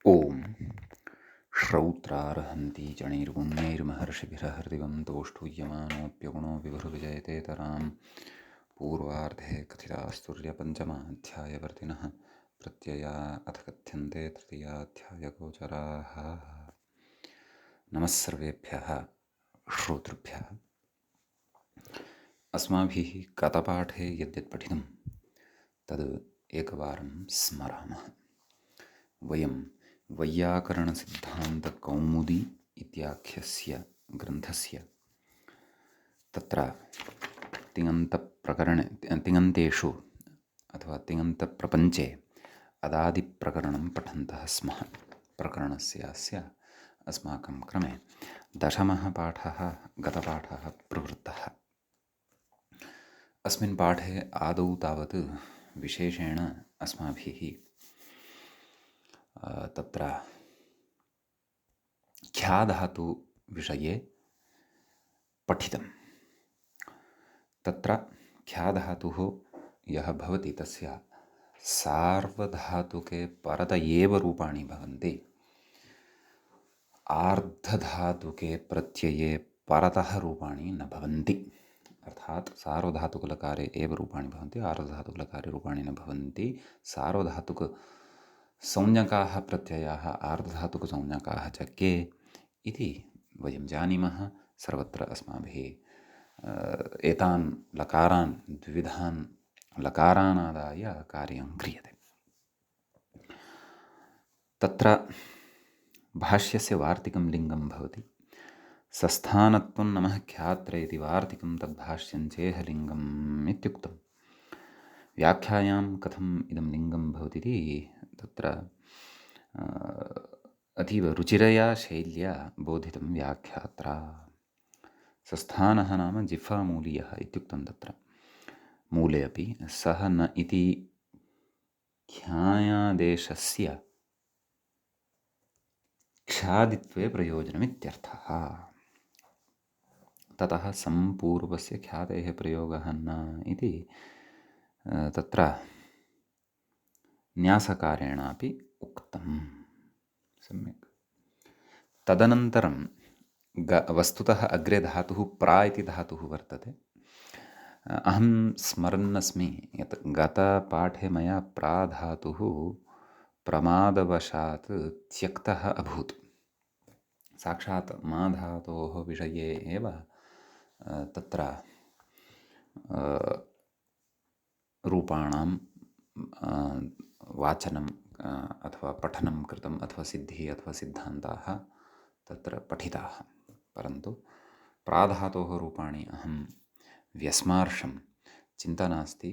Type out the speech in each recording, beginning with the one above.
ॐ श्रौत्रार्हन्ति जणैर्पुण्यैर्महर्षिभिरहृदिवं तोष्टूयमानोऽप्यगुणो विभुर्विजयतेतरां पूर्वार्धे कथितास्तुर्यपञ्चमाध्यायवर्तिनः प्रत्यया अथ कथ्यन्ते तृतीयाध्यायगोचराः। नमः सर्वेभ्यः श्रोतृभ्यः। अस्माभिः गतपाठे यद्यत् पठितं तद् एकवारं स्मरामः। वयं वैयाकरणसिद्धान्तकौमुदी इत्याख्यस्य ग्रन्थस्य तत्र तिङन्तेषु अथवा तिङन्तप्रपञ्चे अदादिप्रकरणं पठन्तः स्मः। प्रकरणस्य अस्य अस्माकं क्रमे दशमः पाठः गतपाठः प्रवृत्तः। अस्मिन् पाठे आदौ तावत् विशेषेण अस्माभिः तत्र ख्याधातु विषये पठितं। तत्र ख्याधातुः यः भवति तस्य सार्वधातुके परत एव रूपाणि भवन्ति। आर्धधातुके प्रत्यये परतः रूपाणि न भवन्ति। अर्थात् सार्वधातुकलकारे एव रूपाणि भवन्ति, आर्धधातुकलकारे रूपाणि न भवन्ति। सार्वधातुकसंज्ञकाः प्रत्ययाः आर्धधातुकसंज्ञकाः च के इति वयं जानीमः। सर्वत्र अस्माभिः एतान् लकारान् द्विविधान् लकारानादाय कार्यं क्रियते। तत्र भाष्यस्य वार्तिकं लिङ्गं भवति। सस्थानत्वं नमः ख्यात्र इति वार्तिकं तद्भाष्यं चेह लिङ्गम् इत्युक्तं। व्याख्यायां कथम् इदं लिङ्गं भवति इति तत्र अतीव रुचिरया शैल्या बोधितं व्याख्यात्रा। सस्थानः नाम जिह्वामूलीयः इत्युक्तं। तत्र मूले अपि सः न इति ख्यायादेशस्य ख्यादित्वे प्रयोजनमित्यर्थः। ततः सम्पूर्वस्य ख्यातेः प्रयोगः न इति तत्र न्यासकारेणापि उक्तं। सम्यक्। तदनन्तरं वस्तुतः अग्रे धातुः प्रा इति धातुः वर्तते। अहं स्मरन्नस्मि यत् गतपाठे मया प्राधातुः प्रमादवशात् त्यक्तः अभूत्। साक्षात् माधातोः विषये एव तत्र रूपाणां वाचनं अथवा पठनं कृतम्, अथवा सिद्धिः अथवा सिद्धान्ताः तत्र पठिताः। परन्तु प्राधातोः रूपाणि अहं व्यस्मार्षं चिन्ता नास्ति।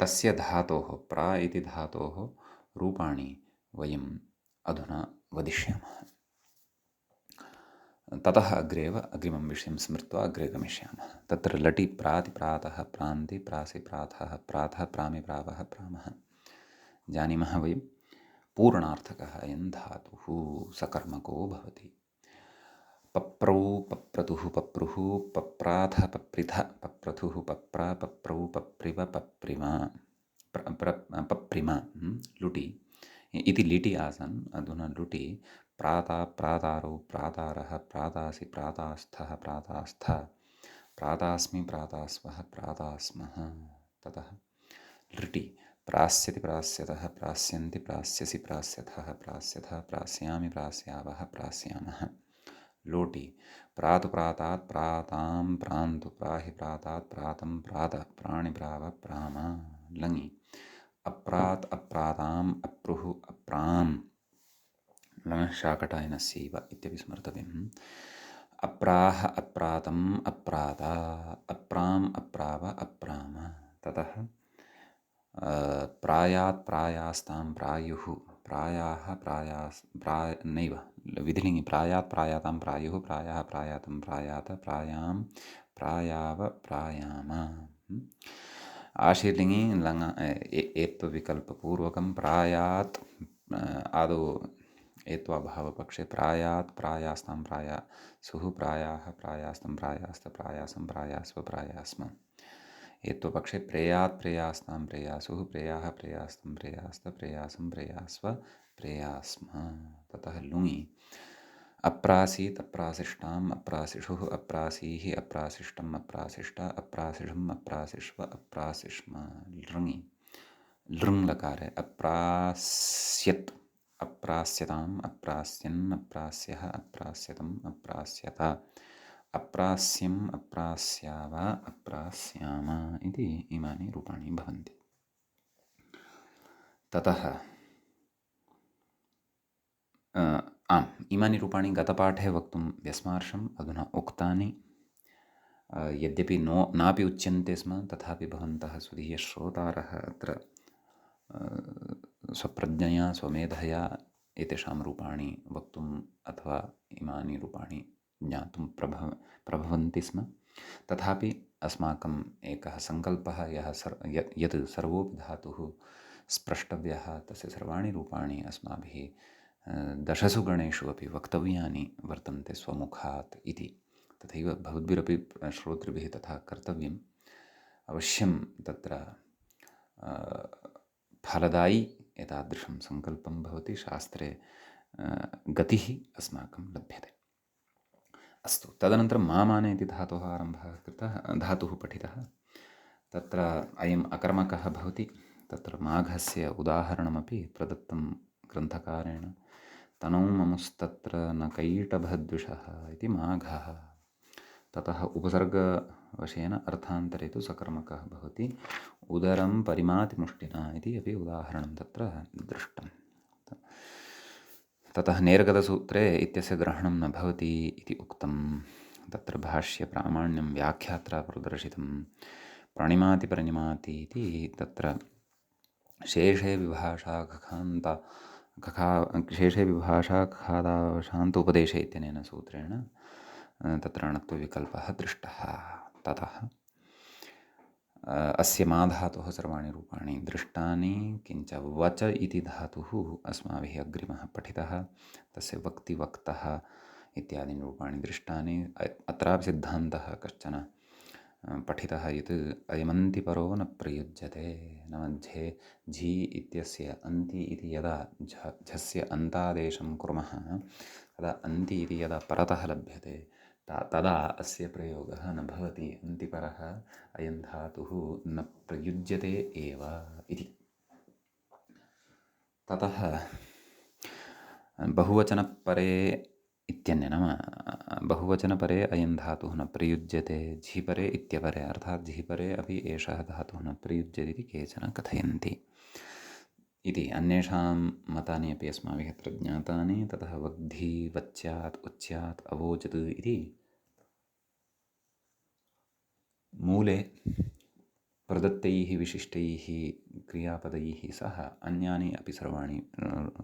तस्य धातोः प्रा इति धातोः रूपाणि वयम् अधुना वदिष्यामः। ततः अग्रेव अग्रिमं विषयं स्मृत्वा अग्रे गमिष्यामः। तत्र लटि प्राति प्रातः प्रान्ति प्रासि प्रातः प्रातः प्रामि प्रावः प्रामः जानीमः वयं। पूर्णार्थकः अयं धातुः सकर्मको भवति। पप्रौ पप्रतुः पप्रुः पप्राथ पप्रिथ पप्रथुः पप्रा पप्रौ पप्रिव पप्रिमा पप्रिमा लुटि इति लिटि आसन्। अधुना लुटि प्राता प्रातारौ प्रातारः प्रातासि प्रातास्थः प्रातास्थ प्रातास्मि प्रातास्वः प्रातास्मः। ततः लृटि प्रास्यति प्रास्यतः प्रास्यन्ति प्रास्यसि प्रास्यथः प्रास्यथः प्रास्यामि प्रास्यावः प्रास्यामः। लोटि प्रातु प्रातात् प्रातां प्रान्तु प्राहि प्रातात् प्रातं प्रात प्राणि प्राव प्राम। लङि अप्रात् अप्राताम् अप्रुः अप्रां लङः शाकटायनस्यैव इत्यपि स्मर्तव्यम्। अप्राह अप्रातम् अप्राता अप्राम् अप्राव अप्राम। ततः प्रायात् प्रायास्तां प्रायुः प्रायाः नैव विधिलिङ्गि प्रायात् प्रायातां प्रायुः प्रायाः प्रायातं प्रायात प्रायां प्रायाव प्रायाम। आशीर्लिङ्गि लङ एत्वविकल्पपूर्वकं प्रायात् आदौ एत्वाभावपक्षे प्रायात् प्रायास्तां प्रायासुः प्रायाः प्रायास्तं प्रायास्त प्रायासं प्रायास्व प्रायास्म एत्वपक्षे प्रेयात् प्रेयास्तां प्रेयासुः प्रेयाः प्रेयास्तं प्रेयास्त प्रेयासं प्रेयास्व प्रेयास्म। ततः लुङि अप्रासीत् अप्रासिष्टाम् अप्रासिषुः अप्रासीः अप्रासिष्टम् अप्रासिष्टा अप्रासिषम् अप्रासिष्व अप्रासिष्म। लृङि लृङ् लकारे अप्रास्यत् अप्रास्यताम् अप्रास्यन् अप्रास्यः अप्रास्यतम् अप्रास्यत अप्रास्यम् अप्रास्याव अप्रास्याम इति इमानि रूपाणि भवन्ति। ततः आम्, इमानि रूपाणि गतपाठे वक्तुं व्यस्मार्षम्, अधुना उक्तानि। यद्यपि नापि उच्यन्ते स्म, तथापि भवन्तः स्वदीयश्रोतारः अत्र स्वप्रज्ञया स्वमेधया एतेषां रूपाणि वक्तुम् अथवा इमानि रूपाणि ज्ञातुं प्रभवन्ति स्म। तथापि अस्माकम् एकः सङ्कल्पः यत् सर्वोऽपि धातुः स्प्रष्टव्यः, तस्य सर्वाणि रूपाणि अस्माभिः 10 गणेषु अपि वक्तव्यानि वर्तन्ते स्वमुखात् इति। तथैव भवद्भिरपि श्रोतृभिः तथा कर्तव्यम्। अवश्यं तत्र फलदायी एतादृशं सङ्कल्पं भवति, शास्त्रे गतिः अस्माकं लभ्यते। अस्तु, तदनन्तरं मामाने इति धातोः आरम्भः कृतः, धातुः पठितः। तत्र अयम् अकर्मकः भवति। तत्र माघस्य उदाहरणमपि प्रदत्तं ग्रन्थकारेण। तनौ ममुस्तत्र न कैटभद्विषः इति माघः। ततः उपसर्गवशेन अर्थान्तरे तु सकर्मकः भवति। उदरं परिमातिमुष्टिना इति अपि उदाहरणं तत्र दृष्टम्। ततः नेरगतसूत्रे इत्यस्य ग्रहणं न भवति इति उक्तं। तत्र भाष्यप्रामाण्यं व्याख्यात्रा प्रदर्शितं। प्रणिमाति प्रणिमाति इति तत्र शेषे विभाषा शेषे विभाषा खखादावशान्त उपदेशे इत्यनेन सूत्रेण तत्र णत्वविकल्पः दृष्टः। ततः अस्य मा धातोः सर्वाणि रूपाणि दृष्टानि। किञ्च वच इति धातुः अस्माभिः अग्रिमः पठितः। तस्य वक्ति वक्तः इत्यादीनि रूपाणि दृष्टानि। अत्रापि सिद्धान्तः कश्चन पठितः यत् अयमन्तिपरो न प्रयुज्यते। न मध्ये झि इत्यस्य अन्ति इति यदा झस्य अन्तादेशं कुर्मः, तदा अन्ति इति यदा परतः लभ्यते तदा अस्य प्रयोगः न भवति। अन्तिपरः अयं धातुः न प्रयुज्यते एव इति। ततः बहुवचनपरे इत्यन्य नाम बहुवचनपरे अयं धातुः न प्रयुज्यते, झिपरे इत्यपरे अर्थात् झिपरे अपि एषः धातुः न प्रयुज्यते इति केचन कथयन्ति इति। अन्येषां मतानि अपि अस्माभिः अत्र ज्ञातानि। ततः वग्धि वच्यात् उच्यात् अवोचत् इति मूले प्रदत्तैः विशिष्टैः क्रियापदैः सह अन्यानि अपि सर्वाणि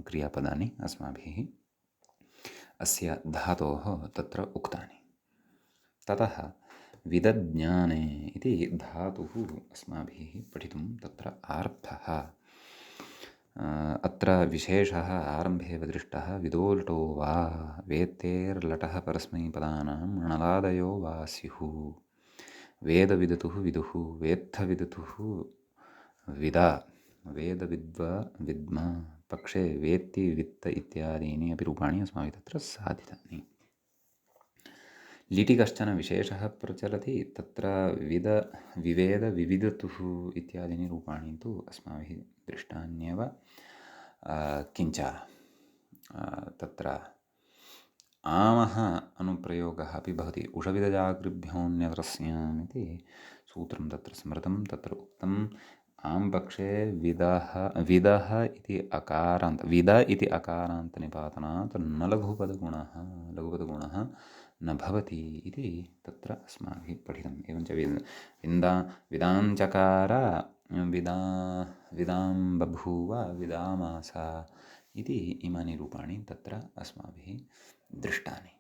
क्रियापदानि अस्माभिः अस्य धातोः तत्र उक्तानि। ततः विदज्ञाने इति धातुः अस्माभिः पठितुं तत्र आरब्धः। अत्र विशेषः आरम्भे दृष्टः। विदोलटो वा वेत्तेर्लटः परस्मैपदानां णलादयो वा स्युः। वेदविदुः विदुः वेत्थविदुः विदा वेदविद्व विद्म पक्षे वेत्ति वित्त इत्यादीनि अपि रूपाणि अस्माभिः तत्र साधितानि। लिटि कश्चन विशेषः प्रचलति। तत्र विवेद विविदतुः इत्यादीनि रूपाणि तु अस्माभिः दृष्टान्येव। किञ्च तत्र आमः अनुप्रयोगः अपि भवति। उषविदजागृभ्योऽन्यत्रस्याम् इति सूत्रं तत्र स्मृतं। तत्र उक्तम् आं पक्षे विदः इति अकारान्त विद इति अकारान्तनिपातनात् न लघुपदगुणः न भवति इति तत्र अस्माभिः पठितम्। एवञ्च विदाञ्चकार विदां बभूव विदामास इति इमानि रूपाणि तत्र अस्माभिः दृष्टानि।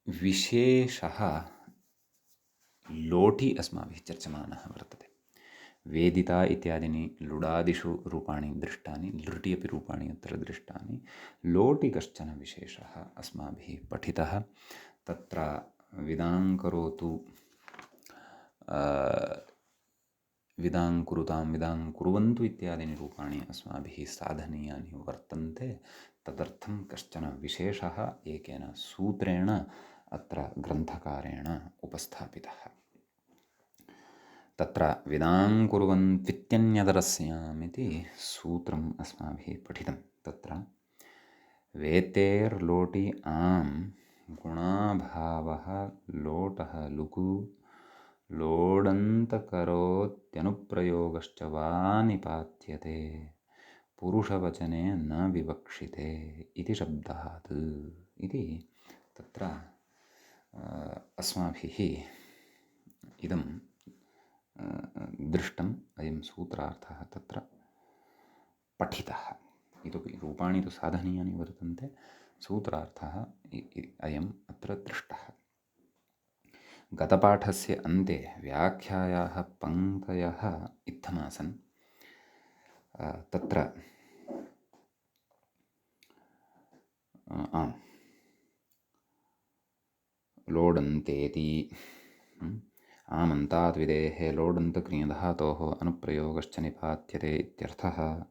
विशेषः लोटि अस्माभिः चर्च्यमानः वर्तते। वेदिता इत्यादीनि लुडादिषु रूपाणि दृष्टानि, लृटि अपि रूपाणि अत्र दृष्टानि। लोटि कश्चन विशेषः अस्माभिः पठितः। तत्र विदां करोतु विदां कुरुतां विदां कुर्वन्तु इत्यादीनि रूपाणि अस्माभिः साधनीयानि वर्तन्ते। तदर्थं कश्चन विशेषः एकेन सूत्रेण अत्र ग्रन्थकारेण उपस्थापितः। तत्र विदां कुर्वन्त्वित्यन्यतरस्याम् इति सूत्रम् अस्माभिः पठितं। तत्र वेतेर्लोटि आम् गुणाभावः लोटः लुकु लोडन्तकरोत्यनुप्रयोगश्च वा निपात्यते पुरुषवचने न विवक्षिते इति शब्दात् इति तत्र अस्माभिः इदं दृष्टम्। अयं सूत्रार्थः तत्र पठितः। इतोपि रूपाणि तु साधनीयानि वर्तन्ते, सूत्रार्थः अयम् अत्र दृष्टः। गतपाठस्य अन्ते व्याख्यायाः पङ्क्तयः इत्थमासन्। तत्र लोडन्तेति आमन्ताद्विदेः लोडन्तक्रियधातोः अनुप्रयोगश्च निपात्यते इत्यर्थः।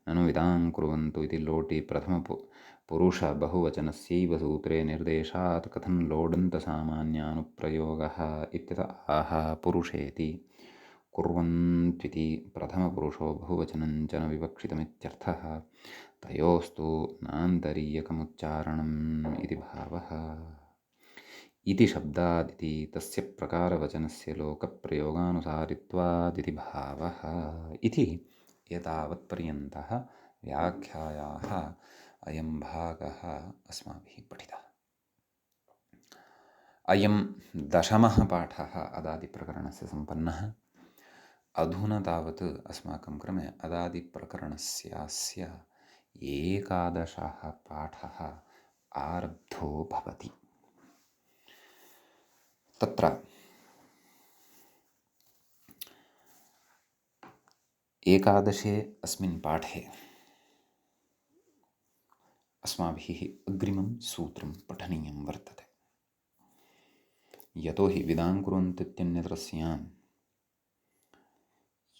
ननु विदां कुर्वन्तु इति लोटि प्रथमपुरुषबहुवचनस्यैव सूत्रे निर्देशात् कथं लोडन्तसामान्यानुप्रयोगः इत्यत आह पुरुषेति कुर्वन्त्विति प्रथमपुरुषो बहुवचनं च न विवक्षितमित्यर्थः। तयोस्तु नान्तरीयकमुच्चारणम् इति भावः। इति शब्दादिति तस्य प्रकारवचनस्य लोकप्रयोगानुसारित्वादिति भावः इति एतावत्पर्यन्तः व्याख्यायाः अयं भागः अस्माभिः पठितः। अयं दशमः पाठः अदादिप्रकरणस्य सम्पन्नः। अधुना तावत् अस्माकं क्रमे अदादिप्रकरणस्यास्य 11 पाठः आरब्धो भवति। तत्र एकादशे अस्मिन् पाठे अस्माभिः अग्रिमं सूत्रं पठनीयं वर्तते। यतो हि विदां कुर्वन्त्वित्यन्यतरस्याम्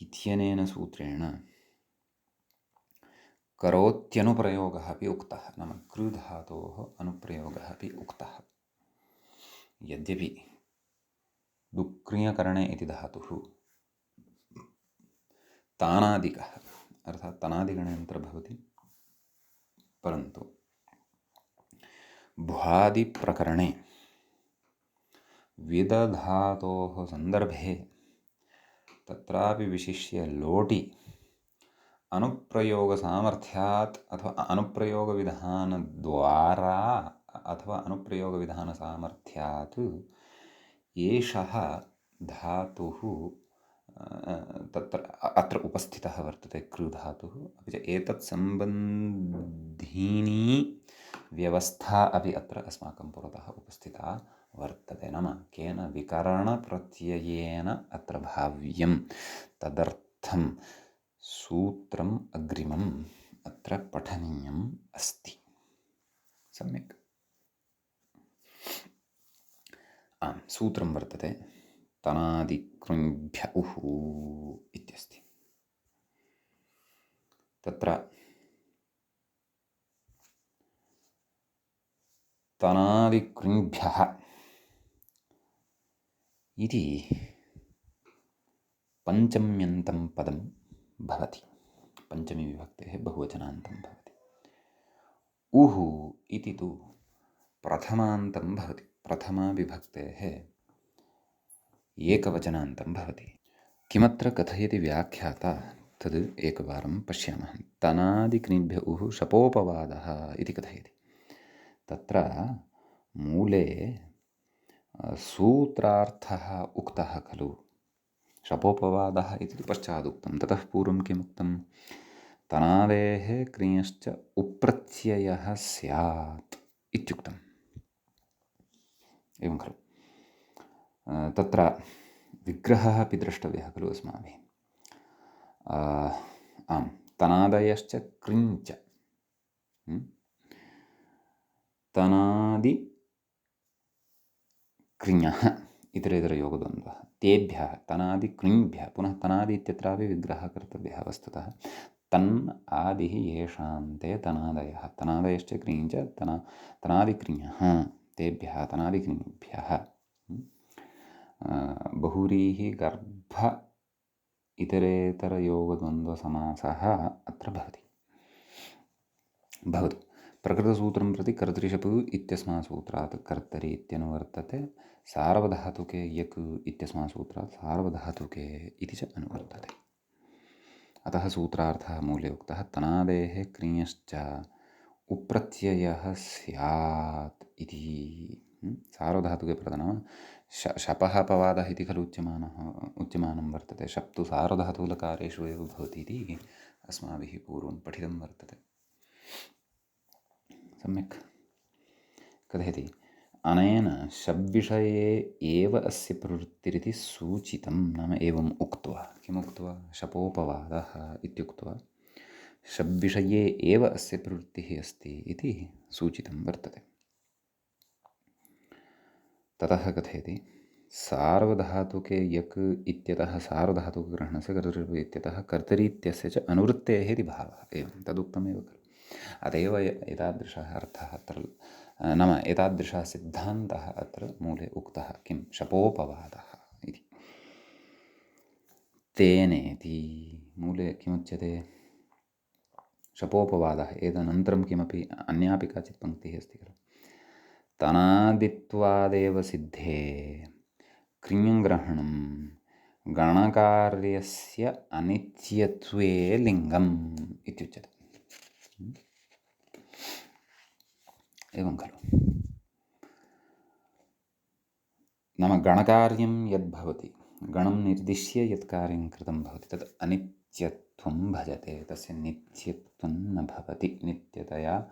इत्यनेन सूत्रेण करोत्यनुप्रयोगः अपि उक्तः, नाम कृधातोः अनुप्रयोगः अपि उक्तः। यद्यपि डुक्रियकरणे इति धातुः तानादिकः अर्थात् तनादिगणे अन्तर्भवति, परन्तु भ्वादिप्रकरणे विदधातोः सन्दर्भे तत्रापि विशिष्य लोटि अनुप्रयोगसामर्थ्यात् अथवा अनुप्रयोगविधानद्वारा अथवा अनुप्रयोगविधानसामर्थ्यात् एषः धातुः तत्र अत्र उपस्थितः वर्तते कृधातुः। अपि च एतत् सम्बन्धीनी व्यवस्था अपि अत्र अस्माकं पुरतः उपस्थिता वर्तते। नाम केन विकरणप्रत्ययेन अत्र भाव्यं, तदर्थं सूत्रम् अग्रिमम् अत्र पठनीयम् अस्ति। सम्यक्। सूत्रं वर्तते तनादिकृञ्भ्य उः इत्यस्ति। तत्र तनादिकृञ्भ्यः इति पञ्चम्यन्तं पदं भवति। पञ्चमी विभक्तेः बहुवचनान्तं भवति। उः इति तु प्रथमान्तं भवति। प्रथमा विभक्तेः एकवचनान्तं भवति। किमत्र कथयति व्याख्याता तद् एकवारं पश्यामः। तनादिक्रिभ्य उः शपोपवादः इति कथयति। तत्र मूले सूत्रार्थः उक्तः खलु, शपोपवादः इति पश्चादुक्तं। ततः पूर्वं किमुक्तं? तनादेः क्रियश्च उप्रत्ययः स्यात् इत्युक्तम्। एवं खलु। तत्र विग्रहः अपि द्रष्टव्यः खलु अस्माभिः। आम्, तनादयश्च क्रिञ्च तनादि क्रियः इतरेतरयोगद्वन्द्वः तेभ्यः तनादिक्रिञ्भ्यः, पुनः तनादि इत्यत्रापि विग्रहः कर्तव्यः वस्तुतः। तन् आदिः येषां ते तनादयः, तनादयश्च क्रिञ्च तनादिक्रियः, तेभ्यः तनादिक्रिञ्भ्यः। बहुव्रीहि गर्भ इतरेतरयोगद्वन्द्वसमासः अत्र भवति। भवतु। प्रकृतसूत्रं प्रति कर्तृशपु इत्यस्मात् सूत्रात् कर्तरि इत्यनुवर्तते, सार्वधातुके यक् इत्यस्मात् सूत्रात् सार्वधातुके इति च अनुवर्तते। अतः सूत्रार्थः मूले उक्तः तनादेः क्रियश्च उप्रत्ययः स्यात् इति। सार्वधातुके प्रधानं शपः अपवादः इति खलु उच्यमानं वर्तते। शप् तु सार्वधातुलकारेषु एव भवति इति अस्माभिः पूर्वं पठितं वर्तते। सम्यक् कथयति, अनेन शब्विषये एव अस्य प्रवृत्तिरिति सूचितं। नाम एवम् उक्त्वा, किमुक्त्वा, शपोपवादः इत्युक्त्वा शब्विषये एव अस्य प्रवृत्तिः अस्ति इति सूचितं वर्तते। ततः कथयति, सार्वधातुके यक् इत्यतः सार्वधातुकग्रहणस्य कर्तृशपु इत्यतः कर्तरि इत्यस्य च अनुवृत्तेः इति भावः। एवं तदुक्तमेव खलु। अत एव एतादृशः अर्थः अत्र, नाम एतादृशः सिद्धान्तः अत्र मूले उक्तः। किं, शपोपवादः इति। तेनेति मूले किमुच्यते, शपोपवादः। एतदनन्तरं किमपि अन्यापि काचित् पङ्क्तिः अस्ति खलु, तनादित्वादेव सिद्धे क्रियङ्ग्रहणं गणकार्यस्य अनित्यत्वे लिङ्गम् इत्युच्यते। एवं खलु। नाम गणकार्यं यद्भवति, गणं निर्दिश्य यत् कार्यं कृतं भवति तत् अनित्यत्वं भजते, तस्य नित्यत्वं न भवति, नित्यतया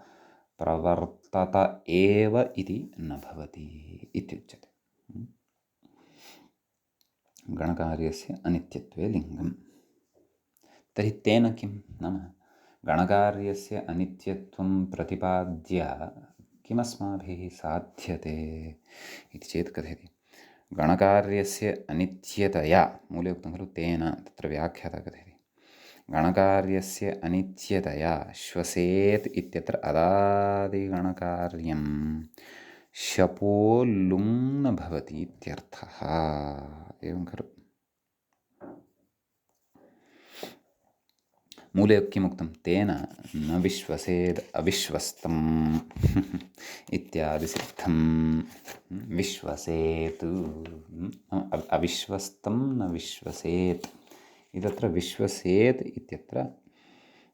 प्रवर्तत एव इति न भवति इत्युच्यते। गणकार्यस्य अनित्यत्वे लिङ्गम्। तर्हि तेन किं, नाम गणकार्यस्य अनित्यत्वं प्रतिपाद्य किमस्माभिः साध्यते इति चेत् कथयति, गणकार्यस्य अनित्यतया, मूले उक्तं खलु तेन, तत्र व्याख्याता कथयति, गणकार्यस्य अनित्यतया श्वसेत् इत्यत्र अदादिगणकार्यं शपो लुङ् न भवति इत्यर्थः। एवं खलु। मूले किमुक्तं, तेन न विश्वसेद् अविश्वस्तम् इत्यादि सिद्धं। विश्वसेत्, अविश्वस्तं न विश्वसेत् इत्यत्र विश्वसेत्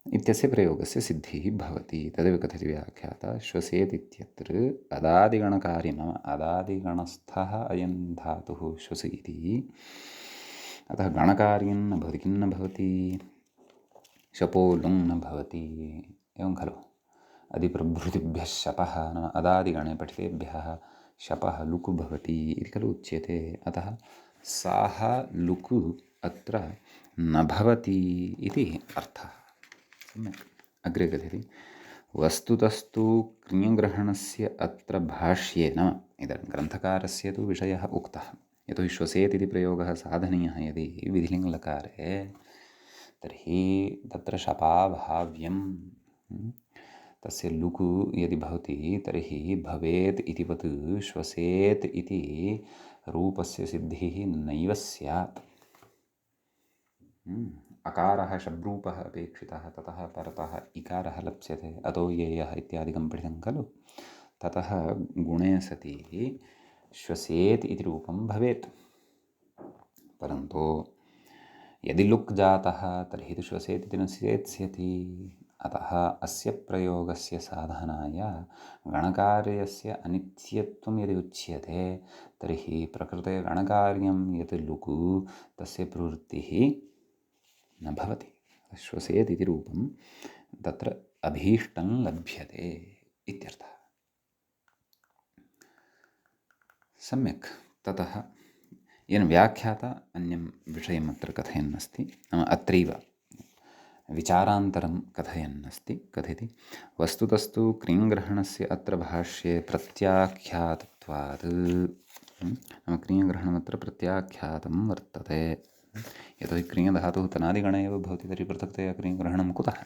इत्यस्य प्रयोगस्य सिद्धिः भवति। तदेव कथयति व्याख्याता, श्वसेत् इत्यत्र अदादिगणकार्यं, नाम अदादिगणस्थः अयं धातुः श्वस इति। अतः गणकार्यं न भवति। किं न भवति, शपो लुङ् न भवति। एवं खलु। अधिप्रभृतिभ्यः शपः, नाम अदादिगणे पठितेभ्यः शपः लुक् भवति इति खलु उच्यते। अतः सः लुक् अत्र न भवति इति अर्थः। सम्यक्। अग्रे कथयति, वस्तुतस्तु क्रियग्रहणस्य अत्र भाष्ये, नाम इदानीं ग्रन्थकारस्य तु विषयः उक्तः। यतो हि श्वसेत् इति प्रयोगः साधनीयः यदि विधिलिङ्गलकारे, तर्हि तत्र शपाभाव्यं, तस्य लुक् यदि भवति तर्हि भवेत् इतिवत् श्वसेत् इति रूपस्य सिद्धिः नैव स्यात्। अकारः शब्रूपः अपेक्षितः, ततः परतः इकारः लप्स्यते, अतो येयः इत्यादिकं पठितं खलु। ततः गुणे सति श्वसेत् इति रूपं भवेत्। परन्तु यदि लुक् जातः तर्हि तु श्वसेत् इति न सेत्स्यति। अतः अस्य प्रयोगस्य साधनाय गणकार्यस्य अनित्यत्वं यदि उच्यते तर्हि प्रकृते गणकार्यं यत् लुक् तस्य प्रवृत्तिः न भवति। श्वसेत् इति रूपं तत्र अभीष्टं लभ्यते इत्यर्थः। सम्यक्। ततः येन व्याख्याता अन्यं विषयम् अत्र कथयन् अस्ति, नाम अत्रैव विचारान्तरं कथयन् अस्ति। कथयति, वस्तुतस्तु क्रियग्रहणस्य अत्र भाष्ये प्रत्याख्यातत्वात्, नाम क्रियग्रहणमत्र प्रत्याख्यातं वर्तते। यतोहि क्रियधातुः तनादिगणे एव भवति, तर्हि पृथक्तया क्रियग्रहणं कुतः?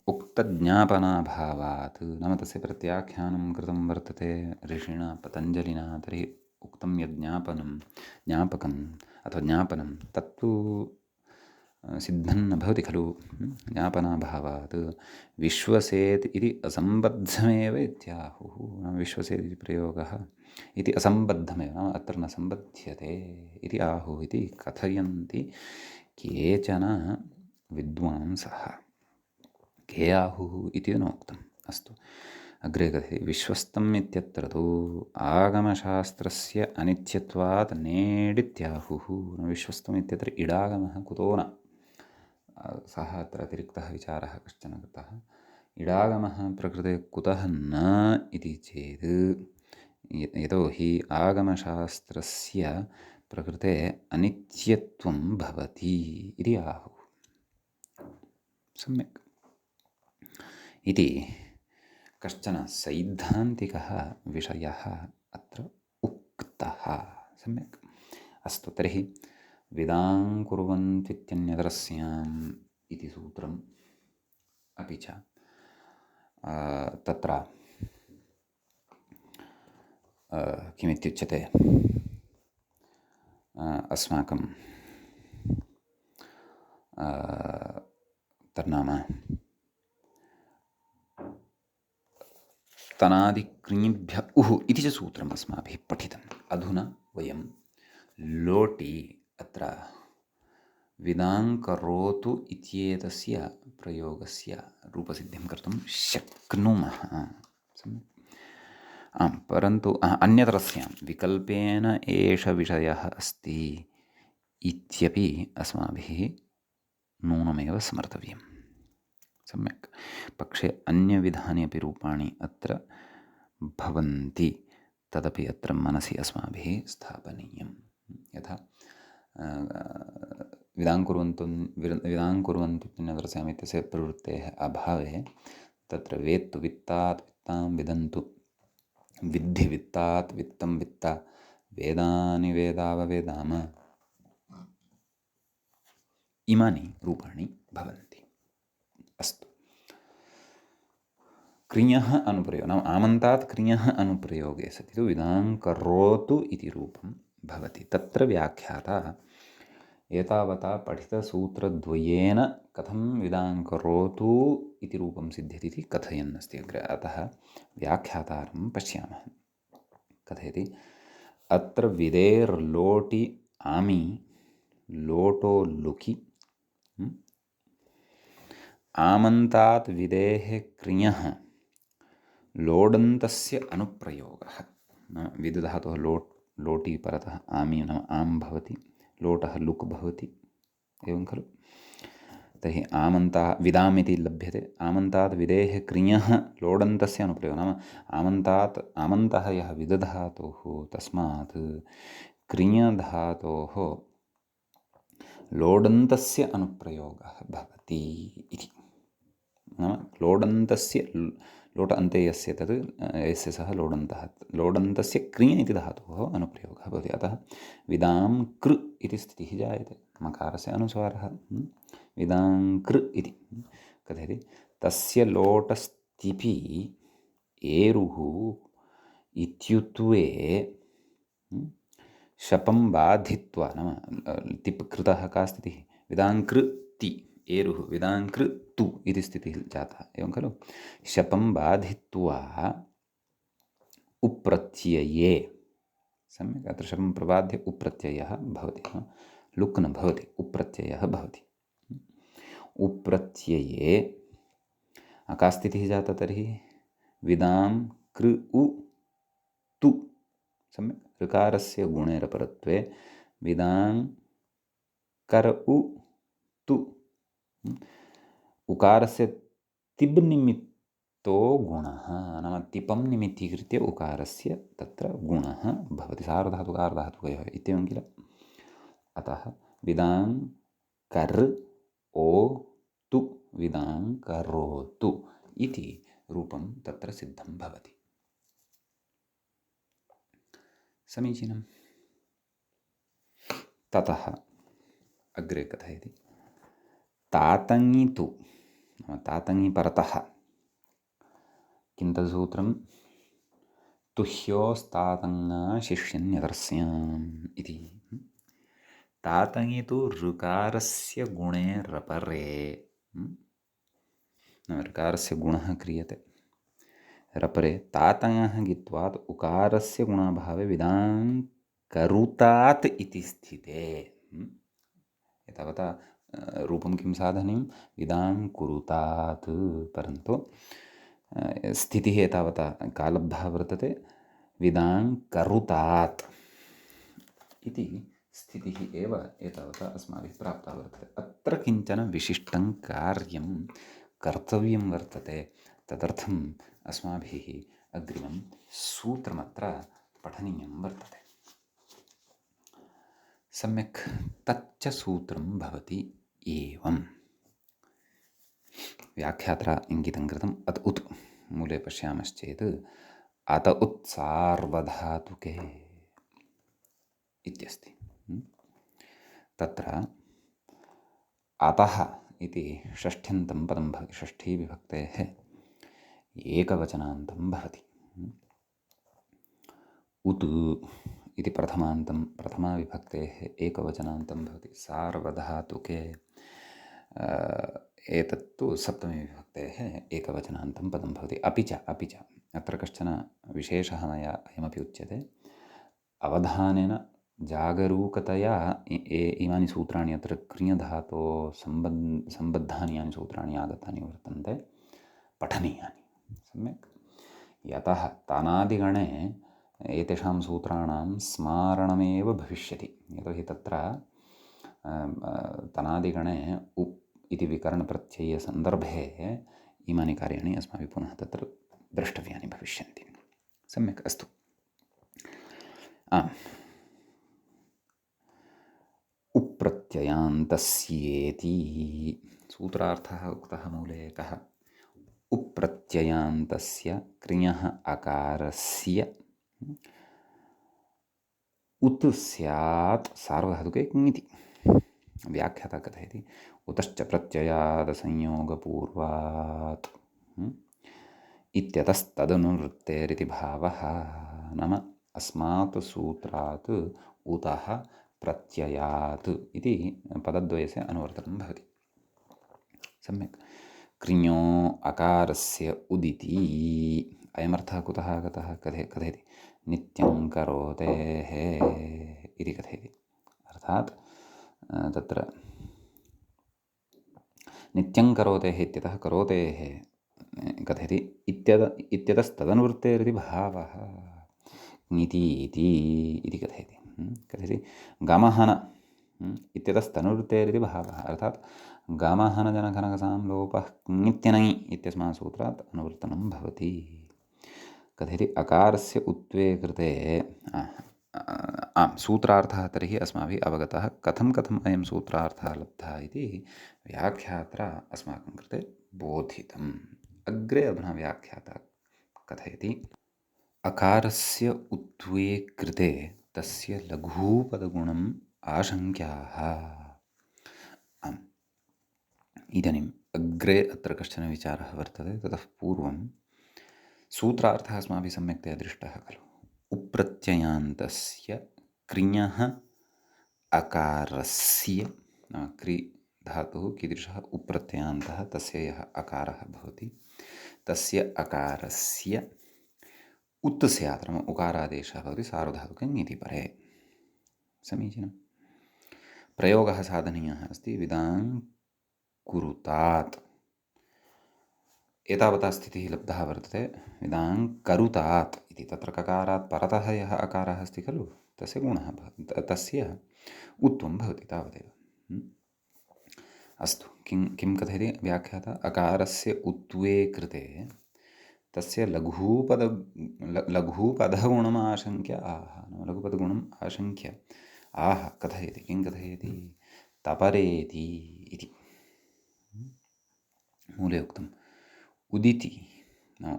उक्तज्ञापनाभावात्, नाम तस्य प्रत्याख्यानं कृतं वर्तते ऋषिणा पतञ्जलिना। तर्हि उक्तं यद् ज्ञापकम् अथवा ज्ञापनं तत्तु सिद्धं न भवति खलु। ज्ञापनाभावात् विश्वसेत् इति असम्बद्धमेव इत्याहुः। नाम विश्वसेत् इति प्रयोगः इति असम्बद्धमेव, नाम अत्र न सम्बध्यते इति आहुः इति कथयन्ति केचन विद्वांसः। के आहुः इति नोक्तम्। अस्तु, अग्रे कथयति विश्वस्तम् इत्यत्र तु आगमशास्त्रस्य अनित्यत्वात् नेडित्याहुः। विश्वस्तम् इत्यत्र इडागमः कुतो न, सः अत्र अतिरिक्तः विचारः कश्चन कृतः। इडागमः प्रकृते कुतः न इति चेत् यतोहि आगमशास्त्रस्य प्रकृते अनित्यत्वं भवति इति आहुः। सम्यक् इति कश्चन सैद्धान्तिकः विषयः अत्र उक्तः। सम्यक्। अस्तु, तर्हि विदां कुर्वन्त्वित्यन्यतरस्याम् इति सूत्रम् अपि च तत्र किमित्युच्यते, अस्माकं तन्नाम तनादिक्रिञिभ्य उः इति च सूत्रम् अस्माभिः पठितम्। अधुना वयं लोटि अत्र विदां करोतु इत्येतस्य प्रयोगस्य रूपसिद्धिं कर्तुं शक्नुमः। आम्, परन्तु अन्यतरस्यां विकल्पेन एष विषयः अस्ति इत्यपि अस्माभिः नूनमेव स्मर्तव्यं। सम्यक्। पक्षे अन्यविधानि अपि रूपाणि अत्र भवन्ति, तदपि अत्र मनसि अस्माभिः स्थापनीयं। यथा विदां कुर्वन्तु इत्यन्यतरस्याम् इत्यस्य प्रवृत्तेः अभावे तत्र वेत्तु वित्तात् वित्तां विदन्तु, विद्धि वित्तात् वित्तं वित्त, वेदानि वेदाववेदाम, इमानि रूपाणि भवन्ति। अस्तु, क्रियः अनुप्रयोगः नाम आमन्तात् क्रियः अनुप्रयोगे सति तु विदां करोतु इति रूपं भवति। तत्र व्याख्याता एतावता पठितसूत्रद्वयेन कथं विदां करोतु इति रूपं सिद्ध्यति इति कथयन्नस्ति अग्रे। अतः व्याख्यातारं पश्यामः। कथयति अत्र विदेर्लोटि आमि लोटो लुकि आमन्तात् विदेः क्रियः लोडन्तस्य अनुप्रयोगः। विदधातुः लोटि परतः आमि नाम आम् भवति, लोटः लुक् भवति, एवं खलु। तर्हि विदाम् इति लभ्यते। आमन्तात् विदेः क्रियः लोडन्तस्य अनुप्रयोगः, नाम आमन्तः यः विदधातुः तस्मात् क्रियधातोः लोडन्तस्य अनुप्रयोगः भवति इति। नाम लोडन्तस्य, लोट अन्ते यस्य तत् यस्य सः लोडन्तस्य क्रिय इति धातोः अनुप्रयोगः भवति। अतः विदां कृ इति स्थितिः जायते, मकारस्य अनुस्वारः। विदां कृ इति कथयति तस्य लोटस्तिपि एरुः इत्युत्वे शपं बाधित्वा, नाम तिप् कृतः का स्थितिः, विदां कृ ति एरुः विदां कृ तु इति स्थितिः जाता, एवं खलु। शपं बाधित्वा उप्रत्यये, सम्यक्। अत्र शपं प्रबाध्य उप्रत्ययः भवति, लुक् न भवति, उप्रत्ययः भवति। उप्रत्यये का स्थितिः जाता तर्हि, विदां कृ उ तु, सम्यक्। ऋकारस्य गुणेरपरत्वे विदां कर उ तु, उकारस्य तिब् निमित्तो गुणः, नाम तिपं निमित्तीकृत्य उकारस्य तत्र गुणः भवति, सार्वधातुकार्धातुकयोः इत्येवं किल। अतः विदां कर् ओ तु विदां करोतु इति रूपं तत्र सिद्धं भवति। समीचीनं। ततः अग्रे कथयति, तातङि तु, तातङि परतः किं तद्सूत्रं, तुह्योस्तातङा शिष्यन्यदर्स्याम् इति। तातङि तु ऋकारस्य गुणे रपरे, ऋकारस्य गुणः क्रियते रपरे, तातङः गित्वात् उकारस्य गुणाभावे विदां करुतात् इति स्थिते। एतावता रूपं किं साधनीयं, विदां कुरुतात्, परन्तु स्थितिः एतावता कालब्धा वर्तते, विदां करुतात् इति स्थितिः एव एतावता अस्माभिः प्राप्ता वर्तते। अत्र किञ्चन विशिष्टं कार्यं कर्तव्यं वर्तते, तदर्थम् अस्माभिः अग्रिमं सूत्रमत्र पठनीयं वर्तते। सम्यक् तच्च सूत्रं भवति एवं। व्याख्यात्रा इङ्गितं कृतम् अत उत्, मूले पश्यामश्चेत् अत उत् सार्वधातुके इत्यस्ति। तत्र अतः इति षष्ठ्यन्तं पदं भवति, षष्ठीविभक्तेः एकवचनान्तं भवति। उत् इति प्रथमान्तं, प्रथमाविभक्तेः एकवचनान्तं भवति, सार्वधातुके एतत्तु सप्तमीविभक्तेः एकवचनान्तं पदं भवति। अपि च अत्र कश्चन विशेषः मया अयमपि उच्यते, अवधानेन जागरूकतया इमानि सूत्राणि, अत्र क्रियधातो सम्बद्धानि यानि सूत्राणि आगतानि वर्तन्ते पठनीयानि सम्यक्। यतः तनादिगणे एतेषां सूत्राणां स्मारणमेव भविष्यति, यतोहि तत्र तनादिगणे उप् इति विकरणप्रत्ययसन्दर्भे इमानि कार्याणि अस्माभिः पुनः तत्र द्रष्टव्यानि भविष्यन्ति। सम्यक्, अस्तु। उप्रत्ययान्तस्येति सूत्रार्थः उक्तः मूले एकः, उप्रत्ययान्तस्य क्रियः अकारस्य उत् स्यात् सार्वधातुके इति। व्याख्याता कथयति, उतश्च प्रत्ययादसंयोगपूर्वात् इत्यतस्तदनुवृत्तेरिति भावः। नाम अस्मात् सूत्रात् उतः प्रत्ययात् इति पदद्वयस्य अनुवर्तनं भवति। सम्यक्। कृञो अकारस्य उदिति, अयमर्थः कुतः आगतः कथयति, नित्यं करोतेः इति कथयति। अर्थात् तत्र नित्यं करोतेः इत्यतः करोतेः कथयति, इत्यतस्तदनुवृत्तेरिति भावः, ङिति इति कथयति। कथयति गमहन इत्यतस्तनुवृत्तेरिति भावः, अर्थात् गमहनजनकनकसां लोपः ङित्यनै इत्यस्मात् सूत्रात् अनुवृत्तनं भवति। कथयति अकारस्य उत्वे कृते सूत्रार्थः तर्हि अस्माभिः अवगतः, कथम् अयं सूत्रार्थः लब्धः इति व्याख्यात्रा अस्माकं कृते बोधितम्। अग्रे अधुना व्याख्याता कथयति, अकारस्य उत्वे कृते तस्य लघूपदगुणम् आशङ्क्याः। इदानीम् अग्रे अत्र कश्चन विचारः वर्तते, ततः पूर्वं सूत्रार्थः अस्माभिः सम्यक्तया दृष्टः खलु। उप्रत्ययान्तस्य कृञः अकारस्य, क्रि धातुः कीदृशः, उप्रत्ययान्तः, तस्य यः अकारः भवति, तस्य अकारस्य उत् स्यात्, नाम उकारादेशः भवति सार्वधातुके ङिति परे। समीचीनं। प्रयोगः साधनीयः अस्ति, विदां कुरुतात्। एतावता स्थितिः लब्धः वर्तते, विदां करुतात् इति। तत्र ककारात् परतः यः अकारः अस्ति खलु, तस्य गुणः भवति, तस्य उत्वं भवति, तावदेव। अस्तु, किं कथयति व्याख्याता, अकारस्य उत्वे कृते तस्य लघूपदगुणम् आशङ्क्य आह, लघुपदगुणम् आशङ्क्य आह कथयति, किं कथयति, तपरेति इति। मूले उक्तम् उदिति,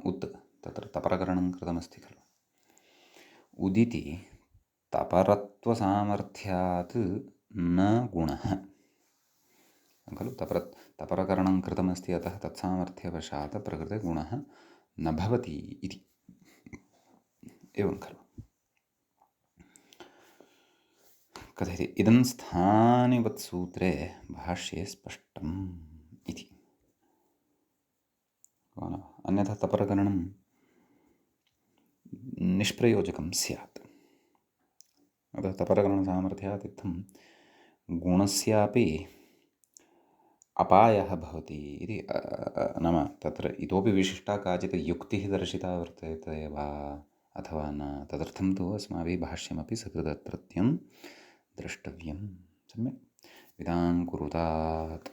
उत्, तत्र तपरकरणं कृतमस्ति खलु, उदिति तपरत्वसामर्थ्यात् न गुणः खलु तपरकरणं कृतमस्ति अतः तत्सामर्थ्यवशात् प्रकृते गुणः न भवति इति एवं खलु कथयति इदं स्थानिवत्सूत्रे भाष्ये स्पष्टम् इति अन्यथा तपरकरणं निष्प्रयोजकं स्यात् अतः तपरकरणसामर्थ्यात् इत्थं गुणस्यापि अपायः भवति इति नाम तत्र इतोपि विशिष्टा काचित् युक्तिः दर्शिता वर्तते वा अथवा न तदर्थं तु अस्माभिः भाष्यमपि सकृदत्रत्यं द्रष्टव्यं सम्यक् विदाङ्कुरुतात्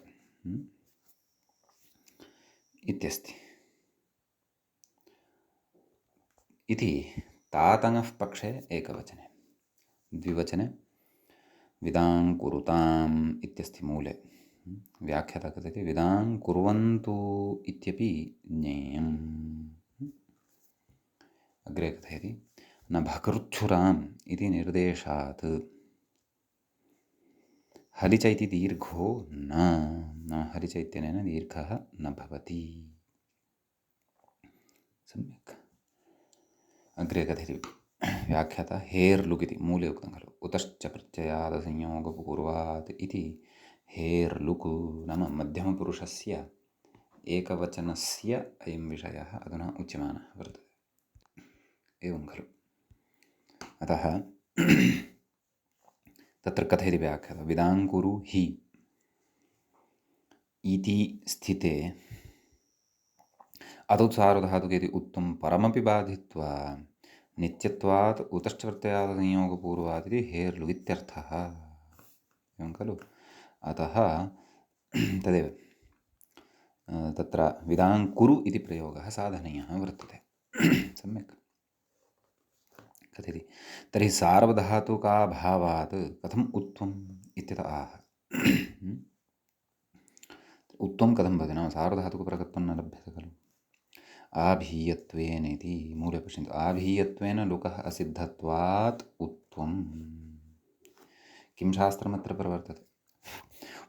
इत्यस्ति इति तातङः पक्षे एकवचने द्विवचने विदाङ्कुरुताम् इत्यस्ति मूले व्याख्याता कथयति विदाङ्कुर्वन्तु इत्यपि ज्ञेयम् अग्रे कथयति न भकृच्छुराम् इति निर्देशात् हलिच इति दीर्घो न हलिच इत्यनेन दीर्घः न भवति सम्यक् अग्रे कथयति व्याख्याता हेर्लुक् इति मूले उक्तं खलु उतश्च प्रत्ययादसंयोगपूर्वात् इति हेर्लुक् नाम मध्यमपुरुषस्य एकवचनस्य अयं विषयः अधुना उच्यमानः वर्तते एवं खलु अतः तत्र कथयति व्याख्याता विदाङ्कुरु हि इति स्थिते अतौ सार्वधातुके इति उक्तं परमपि बाधित्वा नित्यत्वात् उतश्च प्रत्ययादसंयोगपूर्वात् इति हेर्लुक् इत्यर्थः एवं खलु अतः तदेव तत्र विदाङ्कुरु इति प्रयोगः साधनीयः वर्तते सम्यक् कथयति तर्हि सार्वधातुकाभावात् कथम् उत्वम् इत्यतः आह उत्वं कथं भवति नाम सार्वधातुकप्रकत्वं न लभ्यते खलु आभीयत्वेन इति मूले पश्यन्तु आभीयत्वेन लुकः असिद्धत्वात् उत्वम् किं शास्त्रमत्र प्रवर्तते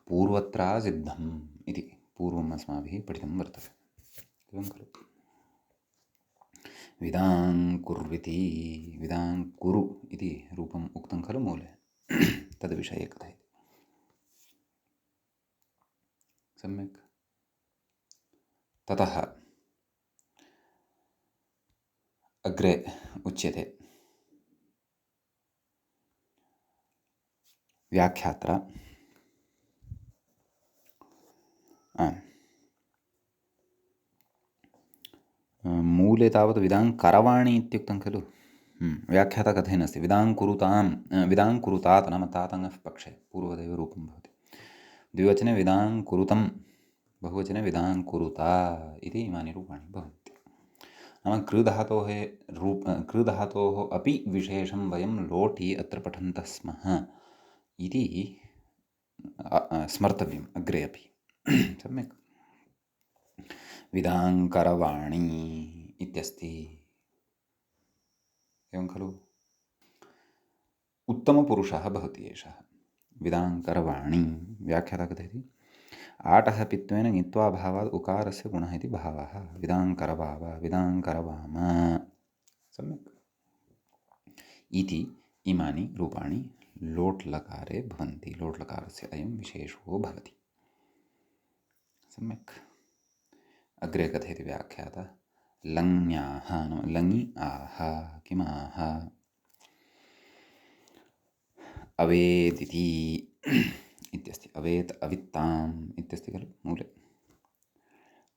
पूर्वत्रा सिद्धम् इति पूर्वम् अस्माभिः पठितं वर्तते एवं खलु विदाङ्कुर्विति विदाङ्कुरु इति रूपम् उक्तं खलु मूले तद्विषये कथयति सम्यक् ततः अग्रे उच्यते व्याख्यात्रा मूले तावत् विदाङ्करवाणी इत्युक्तं खलु व्याख्याता कथयन् अस्ति विदाङ्कुरुतात् नाम तातङः पक्षे पूर्वदेव रूपं भवति द्विवचने विदाङ्कुरुतं बहुवचने विदाङ्कुरुता इति इमानि रूपाणि भवन्ति नाम कृधातोः अपि विशेषं वयं लोटि अत्र पठन्तः स्मः इति स्मर्तव्यम् अग्रे अपि सम्यक् विदाङ्करवाणी इत्यस्ति एवं खलु उत्तमपुरुषः भवति एषः विदाङ्करवाणी व्याख्याता कथयति आटः पित्वेन ङित्वाभावात् उकारस्य गुणः इति भावः विदाङ्करवाव विदाङ्करवाम सम्यक् इति इमानि रूपाणि लोट् लकारे भवन्ति लोट् लकारस्य अयं विशेषो भवति सम्यक् अग्रे कथयति व्याख्याता लङ्याः लङि आह किमाह अवेदिति इत्यस्ति अवेत् अवित्ताम् इत्यस्ति खलु मूले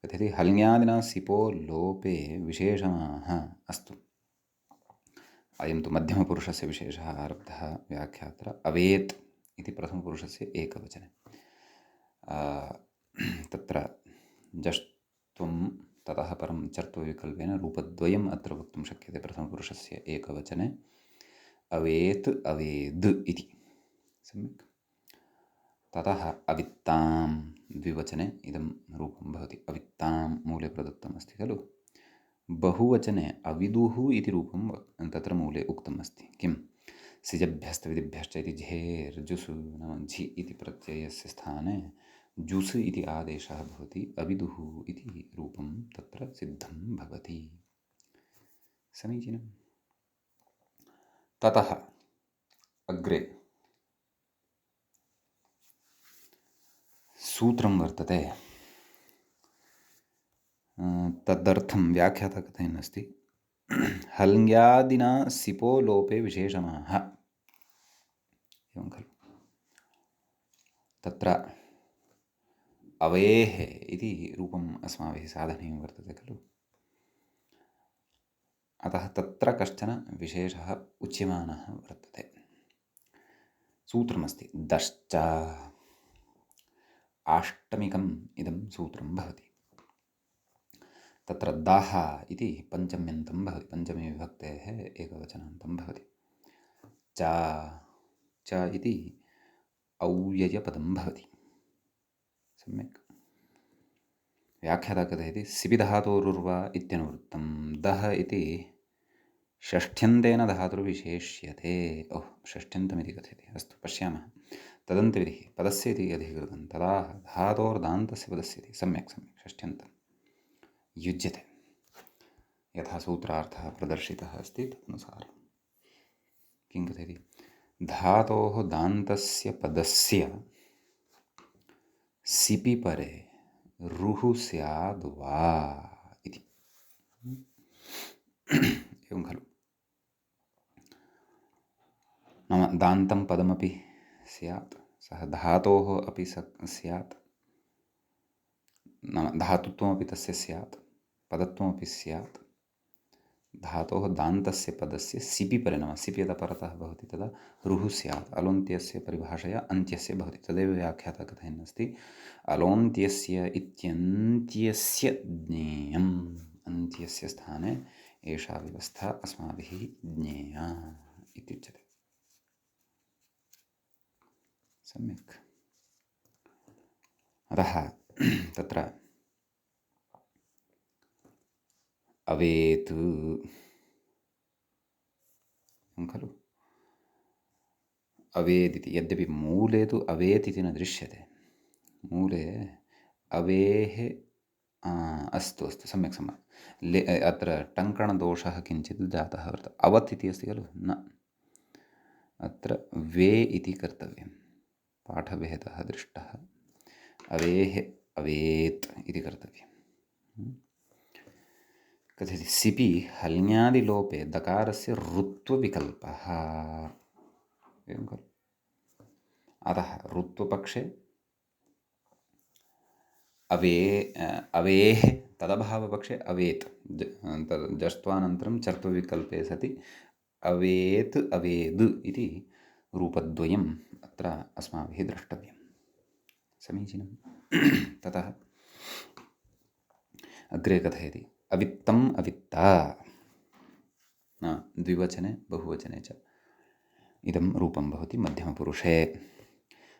कथयति हल्ङ्यादिना सिपो लोपे विशेषमाः अस्तु अयं तु मध्यमपुरुषस्य विशेषः आरब्धः व्याख्यात्र अवेत् इति प्रथमपुरुषस्य एकवचने तत्र जष्ट्वं ततः परं चर्त्वविकल्पेन रूपद्वयम् अत्र वक्तुं शक्यते प्रथमपुरुषस्य एकवचने अवेत् अवेद् इति सम्यक् ततः अवित्तां द्विवचने इदं रूपं भवति अवित्तां मूले प्रदत्तमस्ति खलु बहुवचने अविदुः इति रूपं तत्र मूले उक्तम् अस्ति किं सिजभ्यस्तविधिभ्यश्च इति झेर्जुसु नाम झि इति प्रत्ययस्य स्थाने जुस् इति आदेशः भवति, अविदुः इति रूपं तत्र सिद्धं भवति। समीचीनं। ततः अग्रे सूत्रं वर्तते, तदर्थं व्याख्याता कथयन् अस्ति, हल्ङ्यादिना सिपो लोपे विशेषमाः। एवं खलु, तत्र अवेः इति रूपम् अस्माभिः साधनीयं वर्तते खलु। अतः तत्र कश्चन विशेषः उच्यमानः वर्तते। सूत्रमस्ति दश्च, आष्टमिकम् इदं सूत्रं भवति। तत्र दः इति पञ्चम्यन्तं भवति, पञ्चमी विभक्तेः एकवचनान्तं भवति। च इति औव्ययपदं भवति। सम्यक्। व्याख्याता कथयति सिपिधातोरुर्वा इत्यनुवृत्तं, दः इति षष्ठ्यन्तेन धातुर्विशेष्यते। षष्ठ्यन्तमिति कथयति, अस्तु पश्यामः। तदन्तविधिः पदस्य इति अधिकृतं, तदा धातोर्दान्तस्य पदस्य इति। सम्यक् सम्यक्, षष्ठ्यन्तं युज्यते यथा सूत्रार्थः प्रदर्शितः अस्ति तदनुसारं। किं कथयति, धातोः दान्तस्य पदस्य सिपि परे रुः स्याद् वा इति। एवं खलु, नाम दान्तं पदमपि स्यात्, सः धातोः अपि स्यात्, नाम धातुत्वमपि तस्य स्यात्, पदत्वमपि स्यात्। धातोः दान्तस्य पदस्य सिपि परे, नाम सिपि यदा परतः भवति तदा रुः स्यात्, अलोन्त्यस्य परिभाषया अन्त्यस्य भवति। तदेव व्याख्याता कथयन् अस्ति, अलोन्त्यस्य इत्यन्त्यस्य ज्ञेयम्, अन्त्यस्य स्थाने एषा व्यवस्था अस्माभिः ज्ञेया इत्युच्यते। सम्यक्। अतः तत्र अवेत् खलु, अवेदिति, यद्यपि मूले तु अवेत् इति न दृश्यते, मूले अवेः, अस्तु अस्तु, सम्यक् सम्यक्। अत्र टङ्कणदोषः किञ्चित् जातः वर्तते, अवत् इति अस्ति खलु, न, अत्र वे इति कर्तव्यं, पाठभेदः दृष्टः, अवेः अवेत् इति कर्तव्यम्। कथयति सिपि हल्ङ्यादिलोपे दकारस्य ऋत्वविकल्पः। एवं खलु, अतः ऋत्वपक्षे अवेः, तदभावपक्षे अवेत्, जष्ट्वानन्तरं चर्त्वविकल्पे सति अवेत् अवेद् इति रूपद्वयम् अत्र अस्माभिः द्रष्टव्यं। समीचीनं। ततः अग्रे कथयति अवित्तम् अवित्ता, द्विवचने बहुवचने च इदं रूपं भवति मध्यमपुरुषे।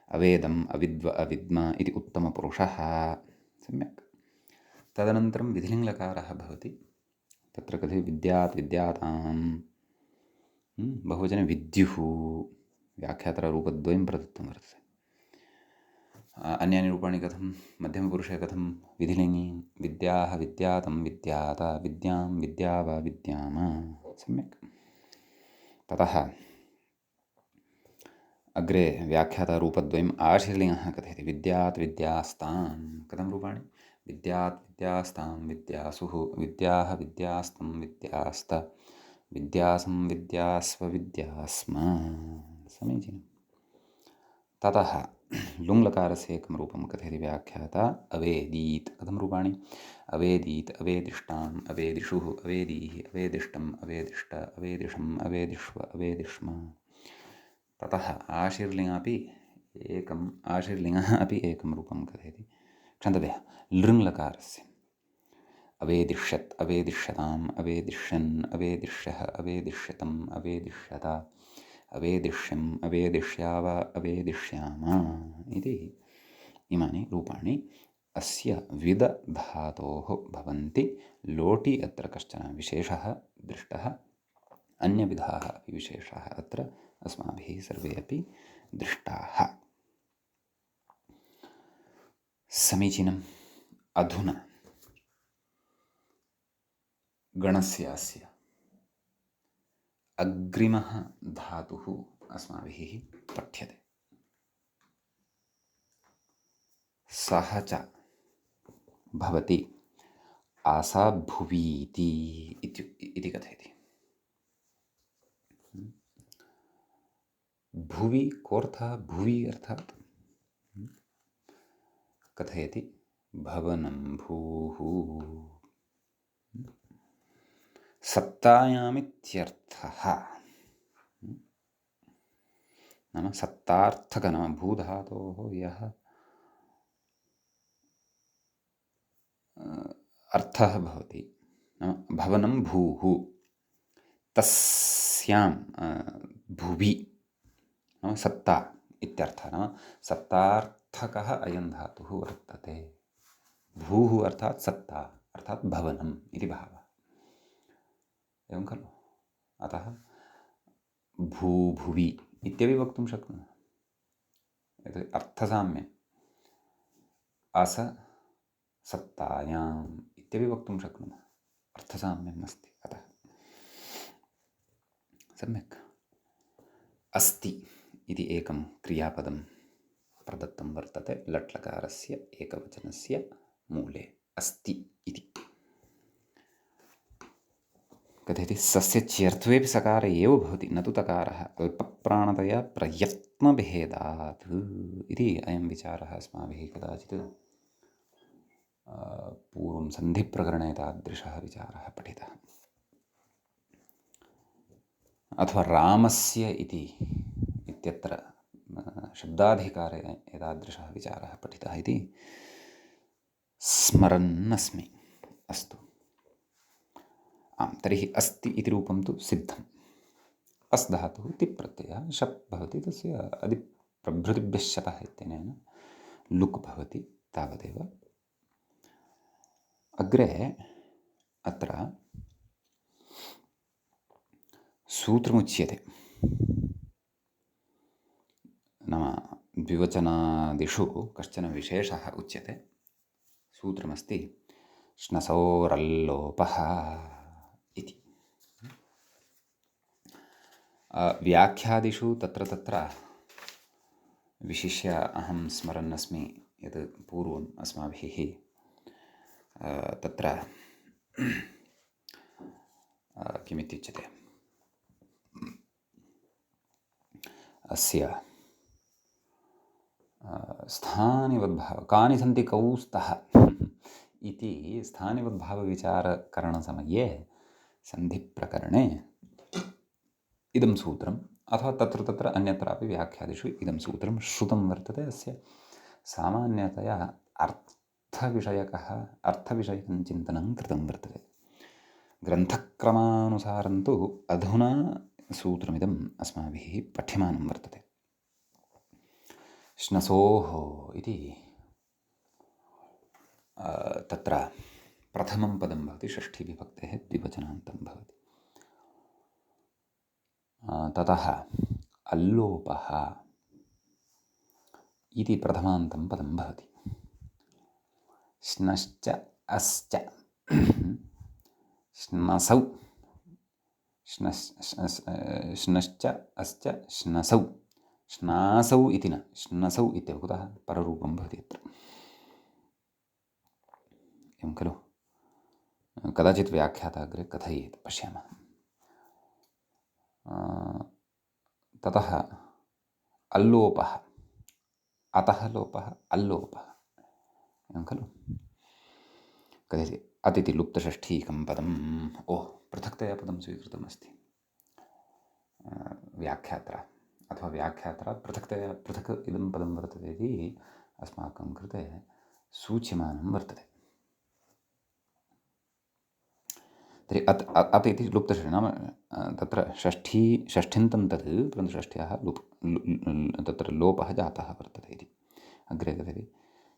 अवेदम् अविद्व अविद्म इति उत्तमपुरुषः। सम्यक्। तदनन्तरं विधिलिङ्लकारः भवति, तत्र कथयति विद्यात् विद्यातां, बहुवचने विद्युः, व्याख्यातररूपद्वयं प्रदत्तं वर्तते। अन्यानि रूपाणि कथं, मध्यमपुरुषे कथं, विधिलिङ्गि विद्याः विद्यातं विद्यात, विद्यां विद्या वा विद्याम। सम्यक्। ततः अग्रे व्याख्यातरूपद्वयम् आशीर्लिङ्गः कथयति विद्यात् विद्यास्तां। कथं रूपाणि, विद्यात् विद्यास्तां विद्यासुः, विद्याः विद्यास्तं विद्यास्त, विद्यासं विद्यास्व विद्यास्म। समीचीनं। ततः लुङ्लकारस्य एकं रूपं कथयति व्याख्याता अवेदीत्। कथं रूपाणि, अवेदीत् अवेदिष्टाम् अवेदिषुः, अवेदीः अवेदिष्टम् अवेदिष्ट, अवेदिषम् अवेदिष्व अवेदिष्म। ततः आशीर्लिङ्गः अपि एकं रूपं कथयति, क्षन्तव्यः, लृङ्लकारस्य अवेदिष्यत् अवेदिष्यताम् अवेदिष्यन् अवेदिष्यः अवेदिष्यतम् अवेदिष्यत, अवेदिष्यम् अवेदिष्याव अवेदिष्याम इति इमानि रूपाणि अस्य विदधातोः भवन्ति। लोटि अत्र कश्चन विशेषः दृष्टः, अन्यविधाः अपि विशेषाः अत्र अस्माभिः सर्वे अपि दृष्टाः। समीचीनम्। अधुना गणस्य अस्य अग्रिमः धातुः अस्माभिः पठ्यते। सः च भवति आसाभुवीति इति कथयति। भुवि कोऽर्थः? भुवि अर्थात् कथयति भवनं भूः सत्तायामित्यर्थः। नाम सत्तार्थक, नाम भूधातोः यः अर्थः भवति, नाम भवनं भूः तस्यां भुवि नाम सत्ता इत्यर्थः। नाम सत्तार्थकः अयं धातुः वर्तते। भूः अर्थात् सत्ता अर्थात् भवनम् इति भावः, एवं खलु। अतः भूभुवि इत्यपि वक्तुं शक्नुमः। यत् अर्थसाम्ये अस सत्तायाम् इत्यपि वक्तुं शक्नुमः, अर्थसाम्यम् अस्ति। अतः सम्यक्। अस्ति इति एकं क्रियापदं प्रदत्तं वर्तते लट्लकारस्य एकवचनस्य मूले अस्ति इति। कथयति सस्य च्यर्थ्वेऽपि सकार एव भवति न तु तकारः अल्पप्राणतया प्रयत्नभेदात् इति अयं विचारः अस्माभिः कदाचित् पूर्वं सन्धिप्रकरणे तादृशः विचारः पठितः। अथवा रामस्य इत्यत्र शब्दाधिकारे एतादृशः विचारः पठितः इति स्मरन्नस्मि। अस्तु, आम्, तर्हि अस्ति इति रूपं तु सिद्धम्। अस् धातुः तिप्रत्ययः, शप् भवति, तस्य अधिप्रभृतिभ्यः शपः इत्यनेन लुक् भवति, तावदेव। अग्रे अत्र सूत्रमुच्यते। नाम द्विवचनादिषु कश्चन विशेषः उच्यते। सूत्रमस्ति श्नसोरल्लोपः इति। व्याख्यादिषु तत्र तत्र विशिष्य अहं स्मरन्नस्मि यत् पूर्वम् अस्माभिः तत्र किमित्युच्यते, अस्य स्थानिवद्भाव कानि सन्ति कौ स्तः इति स्थानिवद्भावविचारकरणसमये सन्धिप्रकरणे इदं सूत्रम् अथवा तत्र तत्र अन्यत्रापि व्याख्यादिषु इदं सूत्रं श्रुतं वर्तते। अस्य सामान्यतया अर्थविषयकं चिन्तनं कृतं वर्तते। ग्रन्थक्रमानुसारं तु अधुना सूत्रमिदम् अस्माभिः पठ्यमानं वर्तते। श्नसोः इति तत्र प्रथमं पदं भवति, षष्ठीविभक्तेः द्विवचनान्तं भवति। ततः अल्लोपः इति प्रथमान्तं पदं भवति। श्नश्च अस्च श्नसौ, श्नश्च अस्च श्नसौ, श्नासौ इति न, श्नसौ इत्येव। कुतः? पररूपं भवति अत्र, एवं खलु। कदाचित् व्याख्याता अग्रे कथयेत्, पश्यामः। ततः अल्लोपः, अतः लोपः, अल्लोपः, एवं खलु। कथयति अतिथि लुप्तषष्ठीकं पदम्। पृथक्तया पदं स्वीकृतमस्ति व्याख्यात्रा, अथवा व्याख्यात्रात् पृथक्तया पृथक् इदं पदं वर्तते इति अस्माकं कृते सूच्यमानं वर्तते। तर्हि अत् इति लुप्तषष्ठी, नाम तत्र षष्ठ्यन्तं तद्, परन्तु षष्ठ्याः तत्र लोपः जातः वर्तते इति। अग्रे कथयति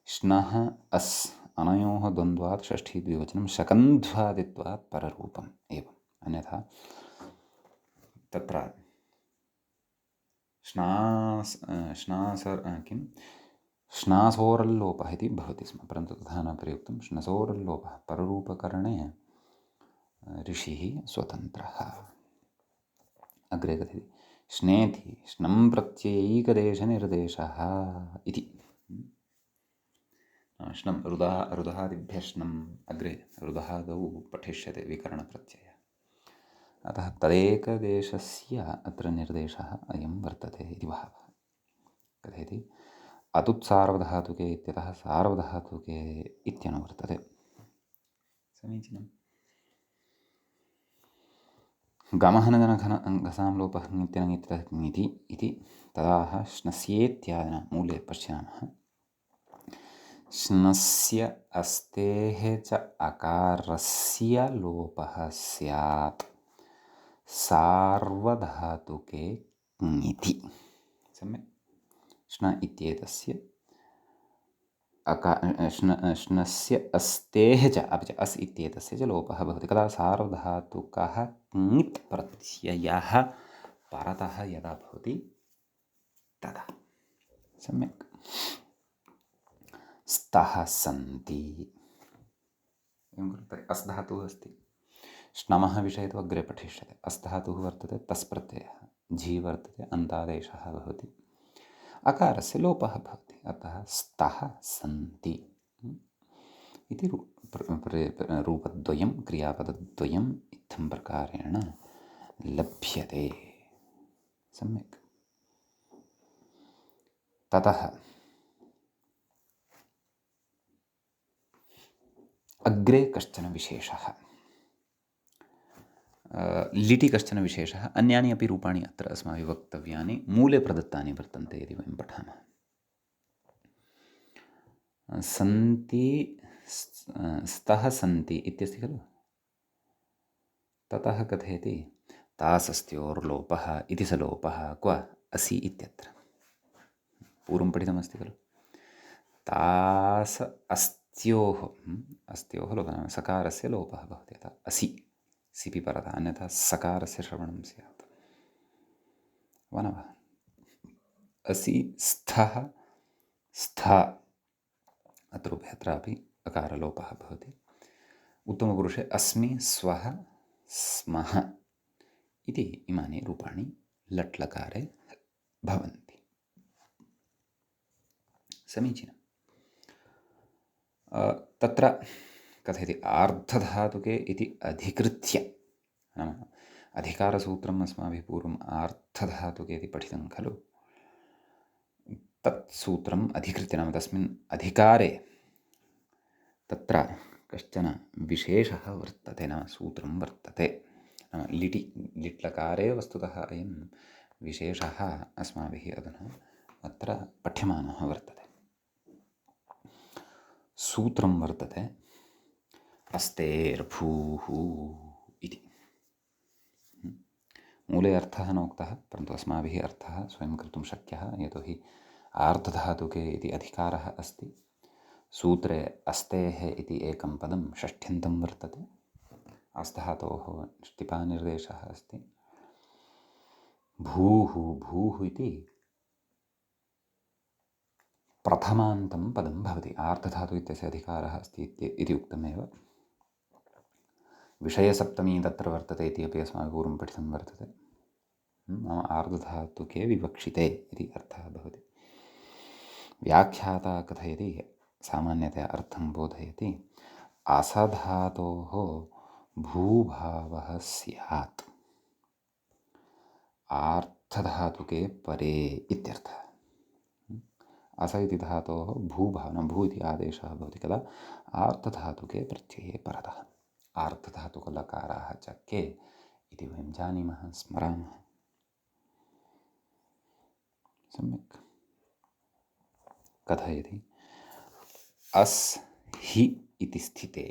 श्नः अस् अनयोः द्वन्द्वात् षष्ठी द्विवचनं शकन्ध्वादित्वात् पररूपम् एवम्। अन्यथा तत्र किं श्नासोरल्लोपः इति भवति स्म, परन्तु तथा न प्रयुक्तं। श्नसोरल्लोपः पररूपकरणे ऋषिः स्वतन्त्रः। अग्रे कथयति श्नेति श्नं प्रत्ययैकदेशनिर्देशः इति। श्नं रुदहादिभ्यः श्नम् अग्रे रुदहादौ पठिष्यते विकरणप्रत्ययः। अतः तदेकदेशस्य अत्र निर्देशः अयं वर्तते इति भावः। कथयति अतुत्सार्वधातुके इत्यतः सार्वधातुके इत्यनुवर्तते। समीचीनम्। गमहनजनघसां लोपः ङित्यनङित्यतः इति तदाह श्नस्येत्यादिना मूले पश्यामः। श्नस्य अस्तेः च अकारस्य लोपः स्यात् सार्वधातुके ङिति। सम्यक्। श्न इत्येतस्य श्नस्य अस्तेः च अपि च अस् इत्येतस्य च लोपः भवति कदा सार्वधातुकः ङित् प्रत्ययः परतः यदा भवति तदा। सम्यक्। स्तः सन्ति एवं कृत्वा अस् धातुः अस्ति। श्नमः विषये तु अग्रे पठिष्यते। अस् धातुः वर्तते तस् प्रत्ययः, झि वर्तते अन्तादेशः भवति, अकारस्य लोपः भवति, अतः स्तः सन्ति इति रूपद्वयं क्रियापदद्वयम् इत्थं प्रकारेण लभ्यते। सम्यक्। ततः अग्रे कश्चन विशेषः, लिटि कश्चन विशेषः। अन्यानि अपि रूपाणि अत्र अस्माभिः वक्तव्यानि मूले प्रदत्तानि वर्तन्ते यदि वयं पठामः। सन्ति स्तः सन्ति इत्यस्ति खलु। ततः कथयति तासस्त्योर्लोपः इति स लोपः क्व असि इत्यत्र पूर्वं पठितमस्ति खलु। तास अस्त्योः अस्त्योः लोपः सकारस्य लोपः भवति, अतः असि सिपि परतः, अन्यथा सकारस्य श्रवणं स्यात्। वनवः असि स्थः स्थ अत्र उभयत्रापि अकारलोपः भवति। उत्तमपुरुषे अस्मि स्वः स्मः इति इमानि रूपाणि लट्लकारे भवन्ति। समीचीनम्। तत्र कथयति आर्धधातुके इति अधिकृत्य, नाम अधिकारसूत्रम् अस्माभिः पूर्वम् आर्धधातुके इति पठितं खलु। तत् सूत्रम् अधिकृत्य, नाम तस्मिन् अधिकारे तत्र कश्चन विशेषः वर्तते, नाम सूत्रं वर्तते। नाम लिट्लकारे वस्तुतः अयं विशेषः अस्माभिः अधुना अत्र पठ्यमानः वर्तते। सूत्रं वर्तते अस्तेर्भूः इति। मूले अर्थः नोक्तः, परन्तु अस्माभिः अर्थः स्वयं कर्तुं शक्यः, यतोहि आर्धधातुके इति अधिकारः अस्ति। सूत्रे अस्तेः इति एकं पदं षष्ठ्यन्तं वर्तते। अस्थातोः ष्टिपानिर्देशः अस्ति। भूः भूः इति प्रथमान्तं पदं भवति। आर्धधातु इत्यस्य अधिकारः अस्ति इति उक्तमेव। विषयसप्तमी तत्र वर्तते इति अपि अस्माभिः पूर्वं पठितं वर्तते। नाम आर्धधातुके विवक्षिते इति अर्थः भवति। व्याख्याता कथयति, सामान्यतया अर्थं बोधयति, असधातोः भूभावः स्यात् आर्धधातुके परे इत्यर्थः। अस इति धातोः भूभावना, भू इति आदेशः भवति कदा आर्धधातुके प्रत्यये परतः। आर्धधातुकलकाराः च के इति वयं जानीमः, स्मरामः। सम्यक्। कथयति अस् हि इति स्थिते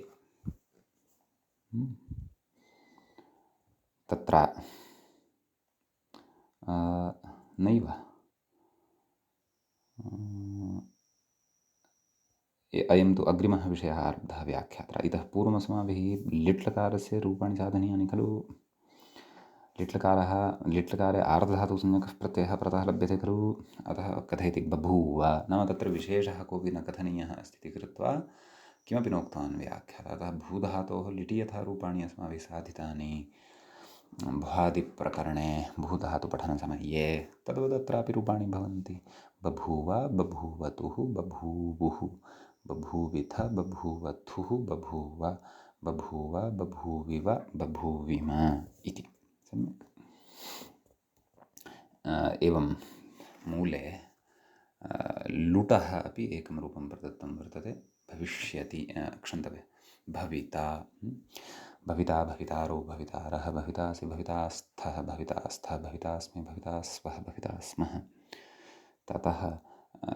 तत्र नैव अयं तु अग्रिमः विषयः आरब्धः व्याख्यात्र। इतः पूर्वमस्माभिः लिट्लकारस्य रूपाणि साधनीयानि खलु। लिट्लकारः लिट्लकारे आर्धधातुसंज्ञकः प्रत्ययः परतः लभ्यते खलु, अतः कथयति बभूव, नाम तत्र विशेषः कोऽपि न कथनीयः अस्ति इति कृत्वा किमपि नोक्तवान् व्याख्याता। अतः भूधातोः लिटि यथा रूपाणि अस्माभिः साधितानि भ्वादिप्रकरणे भूधातुपठनसमये तद्वदत्रापि रूपाणि भवन्ति। बभूव, बभूवतुः, बभूवुः, बभूविथ, बभूवथुः, बभूव, बभूव, बभूविव, बभूविम इति। सम्यक्। एवं मूले लुटः अपि एकं रूपं प्रदत्तं वर्तते। भविष्यति, क्षन्तव्य, भविता, भविता, भवितारो, भवितारः, भवितासि, भवितास्थः, भवितास्थः, भवितास्मि, भवितास्वः, भवितास्मः। ततः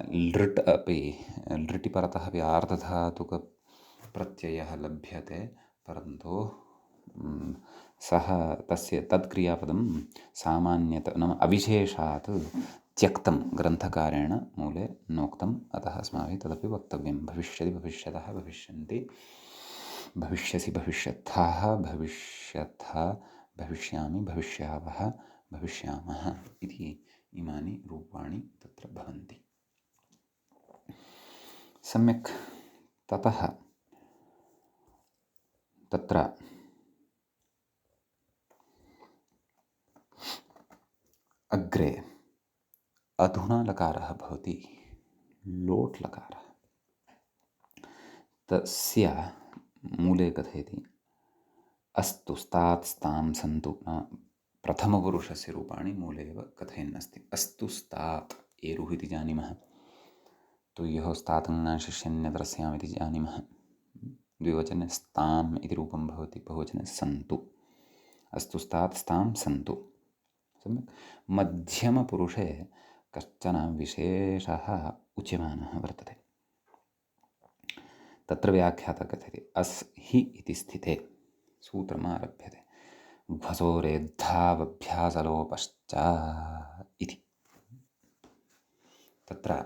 लृट् अपि, लृटि परतः अपि आर्धधातुकप्रत्ययः लभ्यते, परन्तु सः तस्य तत् क्रियापदं सामान्यतः नाम अविशेषात् त्यक्तं ग्रन्थकारेण मूले नोक्तम्, अतः अस्माभिः तदपि वक्तव्यं। भविष्यति, भविष्यतः, भविष्यन्ति, भविष्यसि, भविष्यथः, भविष्यथ, भविष्यामि, भविष्यावः, भविष्यामः इति इमानि रूपाणि तत्र भवन्ति। सम्यक्। ततः तत्र अग्रे अधुना लकारः भवति लोट् लकारः। तस्य मूले कथयति अस्तु, स्तात्, स्तां, सन्तु, प्रथमपुरुषस्य रूपाणि मूले एव कथयन्नस्ति। अस्तु स्तात्, एरुः इति जानीमः, तुय्योः स्तातङ्नाशिष्यन्यतरस्याम् इति जानीमः। द्विवचने स्ताम् इति रूपं भवति, बहुवचने सन्तु। अस्तु स्तात्, स्तां, सन्तु। सम्यक्। मध्यमपुरुषे कश्चन विशेषः उच्यमानः वर्तते। तत्र व्याख्याता कथयति अस् हि इति स्थिते सूत्रमारभ्यते घ्वसोरेद्धावभ्यासलोपश्च इति। तत्र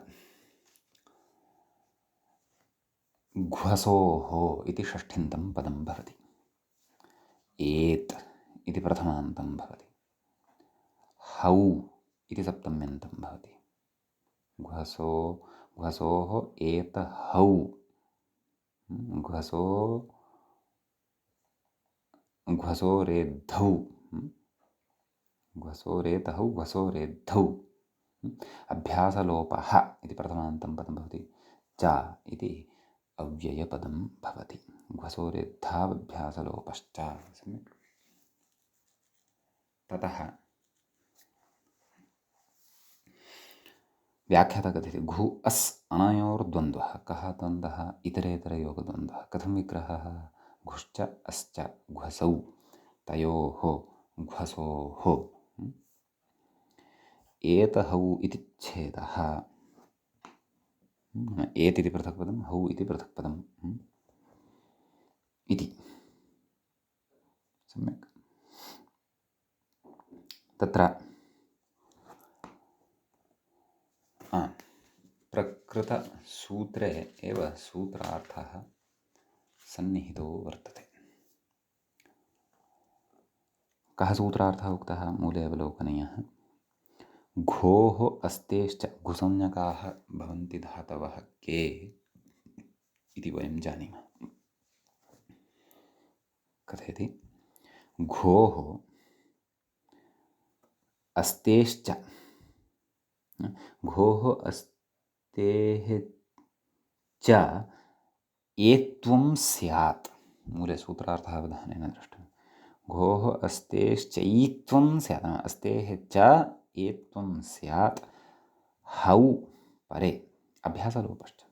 घ्वसोः इति षष्ठ्यन्तं पदं भवति, एत् इति प्रथमान्तं भवति, हौ इति सप्तम्यन्तं भवति। घ्वसोः एत हौ, घ्वसोरेद्धौ, घ्वसोरेतहौ, घ्वसोरेद्धौ। अभ्यासलोपः इति प्रथमान्तं पदं भवति, च इति अव्ययपदं भवति। घ्वसोरेद्धावभ्यासलोपश्च। सम्यक्। ततः व्याख्याता कथयति घु अस् अनयोर्द्वन्द्वः। कः द्वन्द्वः? इतरेतरयोगद्वन्द्वः। कथं विग्रहः? घुश्च अस्च घ्वसौ, तयोः घ्वसोः। एतहौ इति छेदः। एत् इति पृथक् पदं, हौ इति पृथक् पदम् इति। सम्यक्। तत्र प्रकृतसूत्रे एव सूत्रार्थः सन्निहितो वर्तते। कः सूत्रार्थः उक्तः? मूले अवलोकनीयः। घोः अस्तेश्च घुसंज्ञकाः भवन्ति धातवः के इति वयं जानीमः। कथयति घोः अस्तेश्च, घोः अस्तेः च एत्वं स्यात्। मूले सूत्रार्थः अवधानेन द्रष्टव्यः। घोः अस्तेश्चैत्वं स्यात्, अस्तेः च एत्वं स्यात्, हौ परे अभ्यासलोपश्च।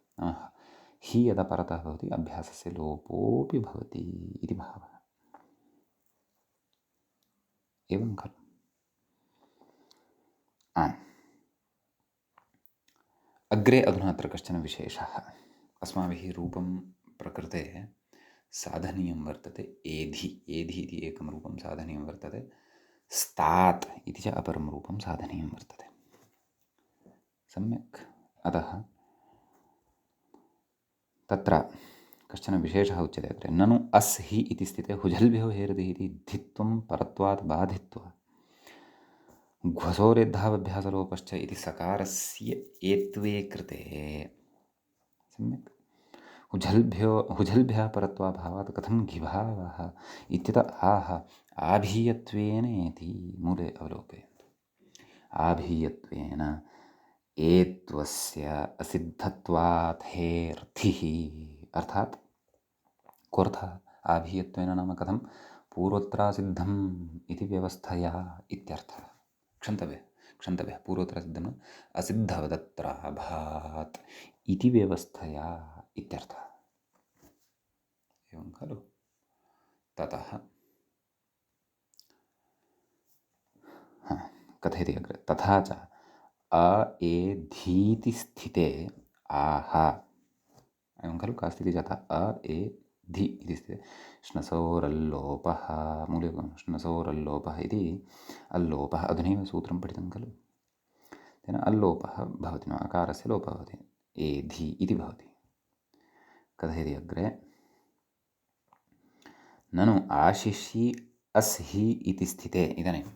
हि यदा परतः भवति अभ्यासस्य लोपोऽपि भवति इति भावः। एवं खलु? अग्रे अधुना अत्र कश्चन विशेषः। अस्माभिः रूपं प्रकृते साधनीयं वर्तते। एधि, एधि इति एकं रूपं साधनीयं वर्तते। स्तात् इति च अपरं रूपं साधनीयं वर्तते। सम्यक्। अतः तत्र कश्चन विशेषः उच्यते अग्रे। ननु अस् हि इति स्थिते हुझल्भ्यो हेरदिः इति धित्वं परत्वात् बाधित्वा घ्वसोरेद्धावभ्यासलोपश्च इति सकारस्य एत्वे कृते सम्यक् हुझल्भ्यः परत्वाभावात् कथं घिभावः इत्यत आह आभीयत्वेनेति मूले अवलोकयन्तु। आभीयत्वेन एत्वस्य असिद्धत्वात् हेर्थिः अर्थात् कोऽर्थः आभीयत्वेन नाम कथं पूर्वत्रासिद्धम् इति व्यवस्थया इत्यर्थः। क्षन्तव्यः पूर्वत्रासिद्धम् असिद्धवदत्राभात् इति व्यवस्थया इत्यर्थः। एवं खलु। ततः कथयति अग्रे तथा च एधीति स्थिते आह एवं खलु का स्थितिः जाता एधि इति स्थिते श्नसोरल्लोपः मूले श्नसोरल्लोपः इति अल्लोपः अधुनैव सूत्रं पठितं खलु तेन अल्लोपः भवति न अकारस्य लोपः भवति एधि इति भवति। कथयति अग्रे ननु आशिषि अस्हि इति स्थिते इदानीम्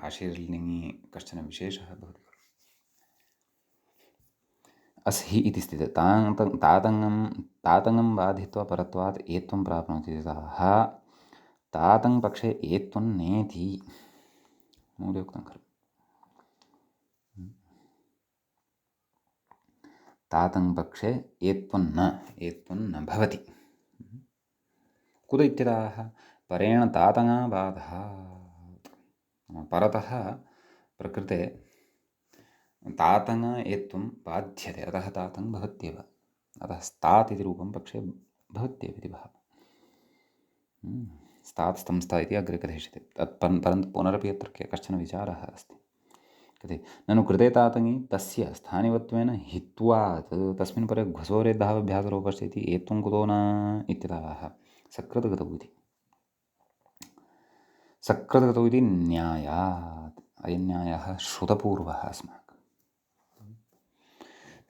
आशीर्लिङ्गि कश्चन विशेषः भवति अस्हि इति स्थिते तातङ्गं बाधित्वा परत्वात् एत्वं प्राप्नोति ततः तातङ् पक्षे एत्वं नेति मूले उक्तं खलु तातङ् पक्षे एत्वं न भवति कुत इत्यतः परेण तातङ्गाबाधः परतः प्रकृते तातङ् एत्वं बाध्यते अतः तातङ् भवत्येव अतः स्तात् इति रूपं पक्षे भवत्येव इति भावः। स्तात् स्तंस्ता इति अग्रे कथयिष्यते परन्तु पुनरपि अत्र कश्चन विचारः अस्ति कथयति ननु कृते तातङि तस्य स्थानिवत्वेन हित्वात् तस्मिन् परे घ्वसोरेद्धावभ्यासलोपश्च इति एत्वं कुतो न इत्यतः सकृद्गतौ इति न्यायात् अयं न्यायः श्रुतपूर्वः अस्माकं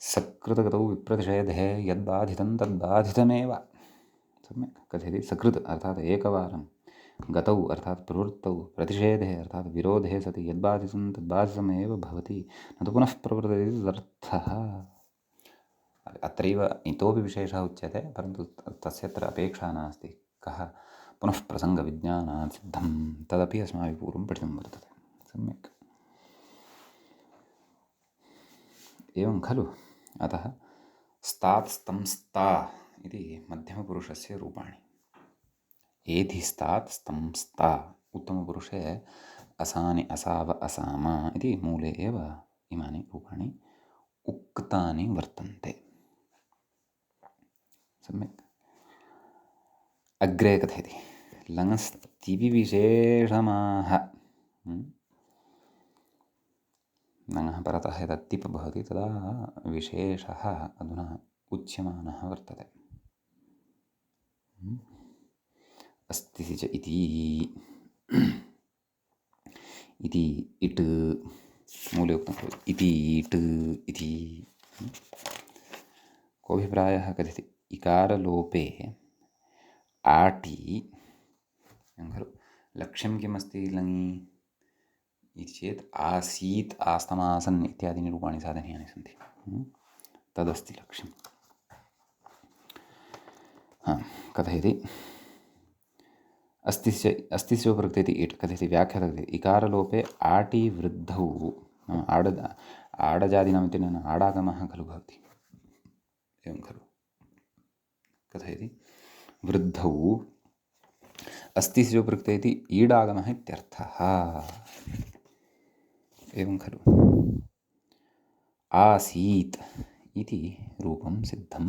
सकृतगतौ विप्रतिषेधे यद्बाधितं तद्बाधितमेव सम्यक् कथयति सकृत् अर्थात् एकवारं गतौ अर्थात् प्रवृत्तौ प्रतिषेधे अर्थात् विरोधे सति यद्बाधितं तद्बाधितमेव भवति न तु पुनः प्रवृत्तते तदर्थः। अत्रैव इतोपि विशेषः उच्यते परन्तु तस्यत्र अपेक्षा नास्ति कः पुनः प्रसङ्गविज्ञानात् सिद्धं तदपि अस्माभिः पूर्वं पठितं वर्तते सम्यक् एवं खलु। अतः स्तात् स्तंस्ता इति मध्यमपुरुषस्य रूपाणि एधि स्तात् स्तंस्ता उत्तमपुरुषे असानि असाव असाम इति मूले एव इमानि रूपाणि उक्तानि वर्तन्ते सम्यक्। अग्रे कथयति लङस्तिविशेषमाह लङः परतः यदा तिप् भवति तदा विशेषः अधुना उच्यमानः वर्तते अस्ति च इति इट् मूले उक्तं खलु इति इट् इति कोऽभिप्रायः कथयति इकारलोपे आटि खलु लक्ष्यं किमस्ति लङि इति चेत् आसीत् आस्तमासन् इत्यादीनि रूपाणि साधनीयानि सन्ति तदस्ति लक्ष्यं। कथयति अस्ति प्रकृते इति इट् कथयति व्याख्यातः कथयति इकारलोपे आटि वृद्धौ आडजादीनाम् इत्यनेन आडागमः खलु भवति एवं खलु। कथयति वृद्धौ अस्ति प्रकृते इति ईडागमः इत्यर्थः एवं खलु। आसीत् इति रूपं सिद्धं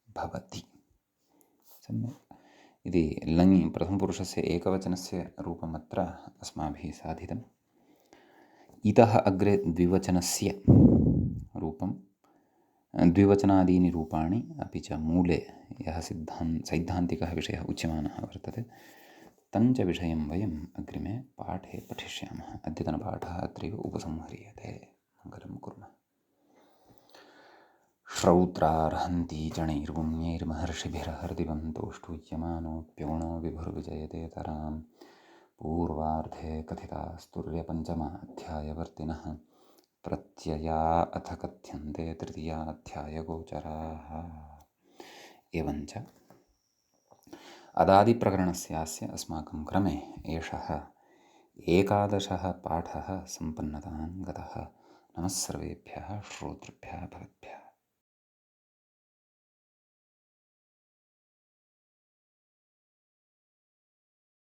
भवति सम्यक् इति लङि प्रथमपुरुषस्य एकवचनस्य रूपमत्र अस्माभिः साधितम्। इतः अग्रे द्विवचनस्य रूपं द्विवचनादीनि रूपाणि अपि च मूले यः सैद्धान्तिकः विषयः उच्यमानः वर्तते तञ्च विषयं वयम् अग्रिमे पाठे पठिष्यामः। अद्यतनपाठः अत्रैव उपसंह्रियते। मङ्गलं कुर्मः। श्रौत्रार्हन्ति चणैर्पुण्यैर्महर्षिभिर्हर्दिवं तोष्टूयमानोऽप्यगुणो विभुर्विजयते तरां पूर्वार्धे कथितास्तुर्यपञ्चमाध्यायवर्तिनः प्रत्यया अथ कथ्यन्ते तृतीयाध्यायगोचराः। एवञ्च अदादिप्रकरणस्यास्य अस्माकं क्रमे एषः 11 पाठः सम्पन्नतां गतः। नमः सर्वेभ्यः श्रोतृभ्यः भवद्भ्यः।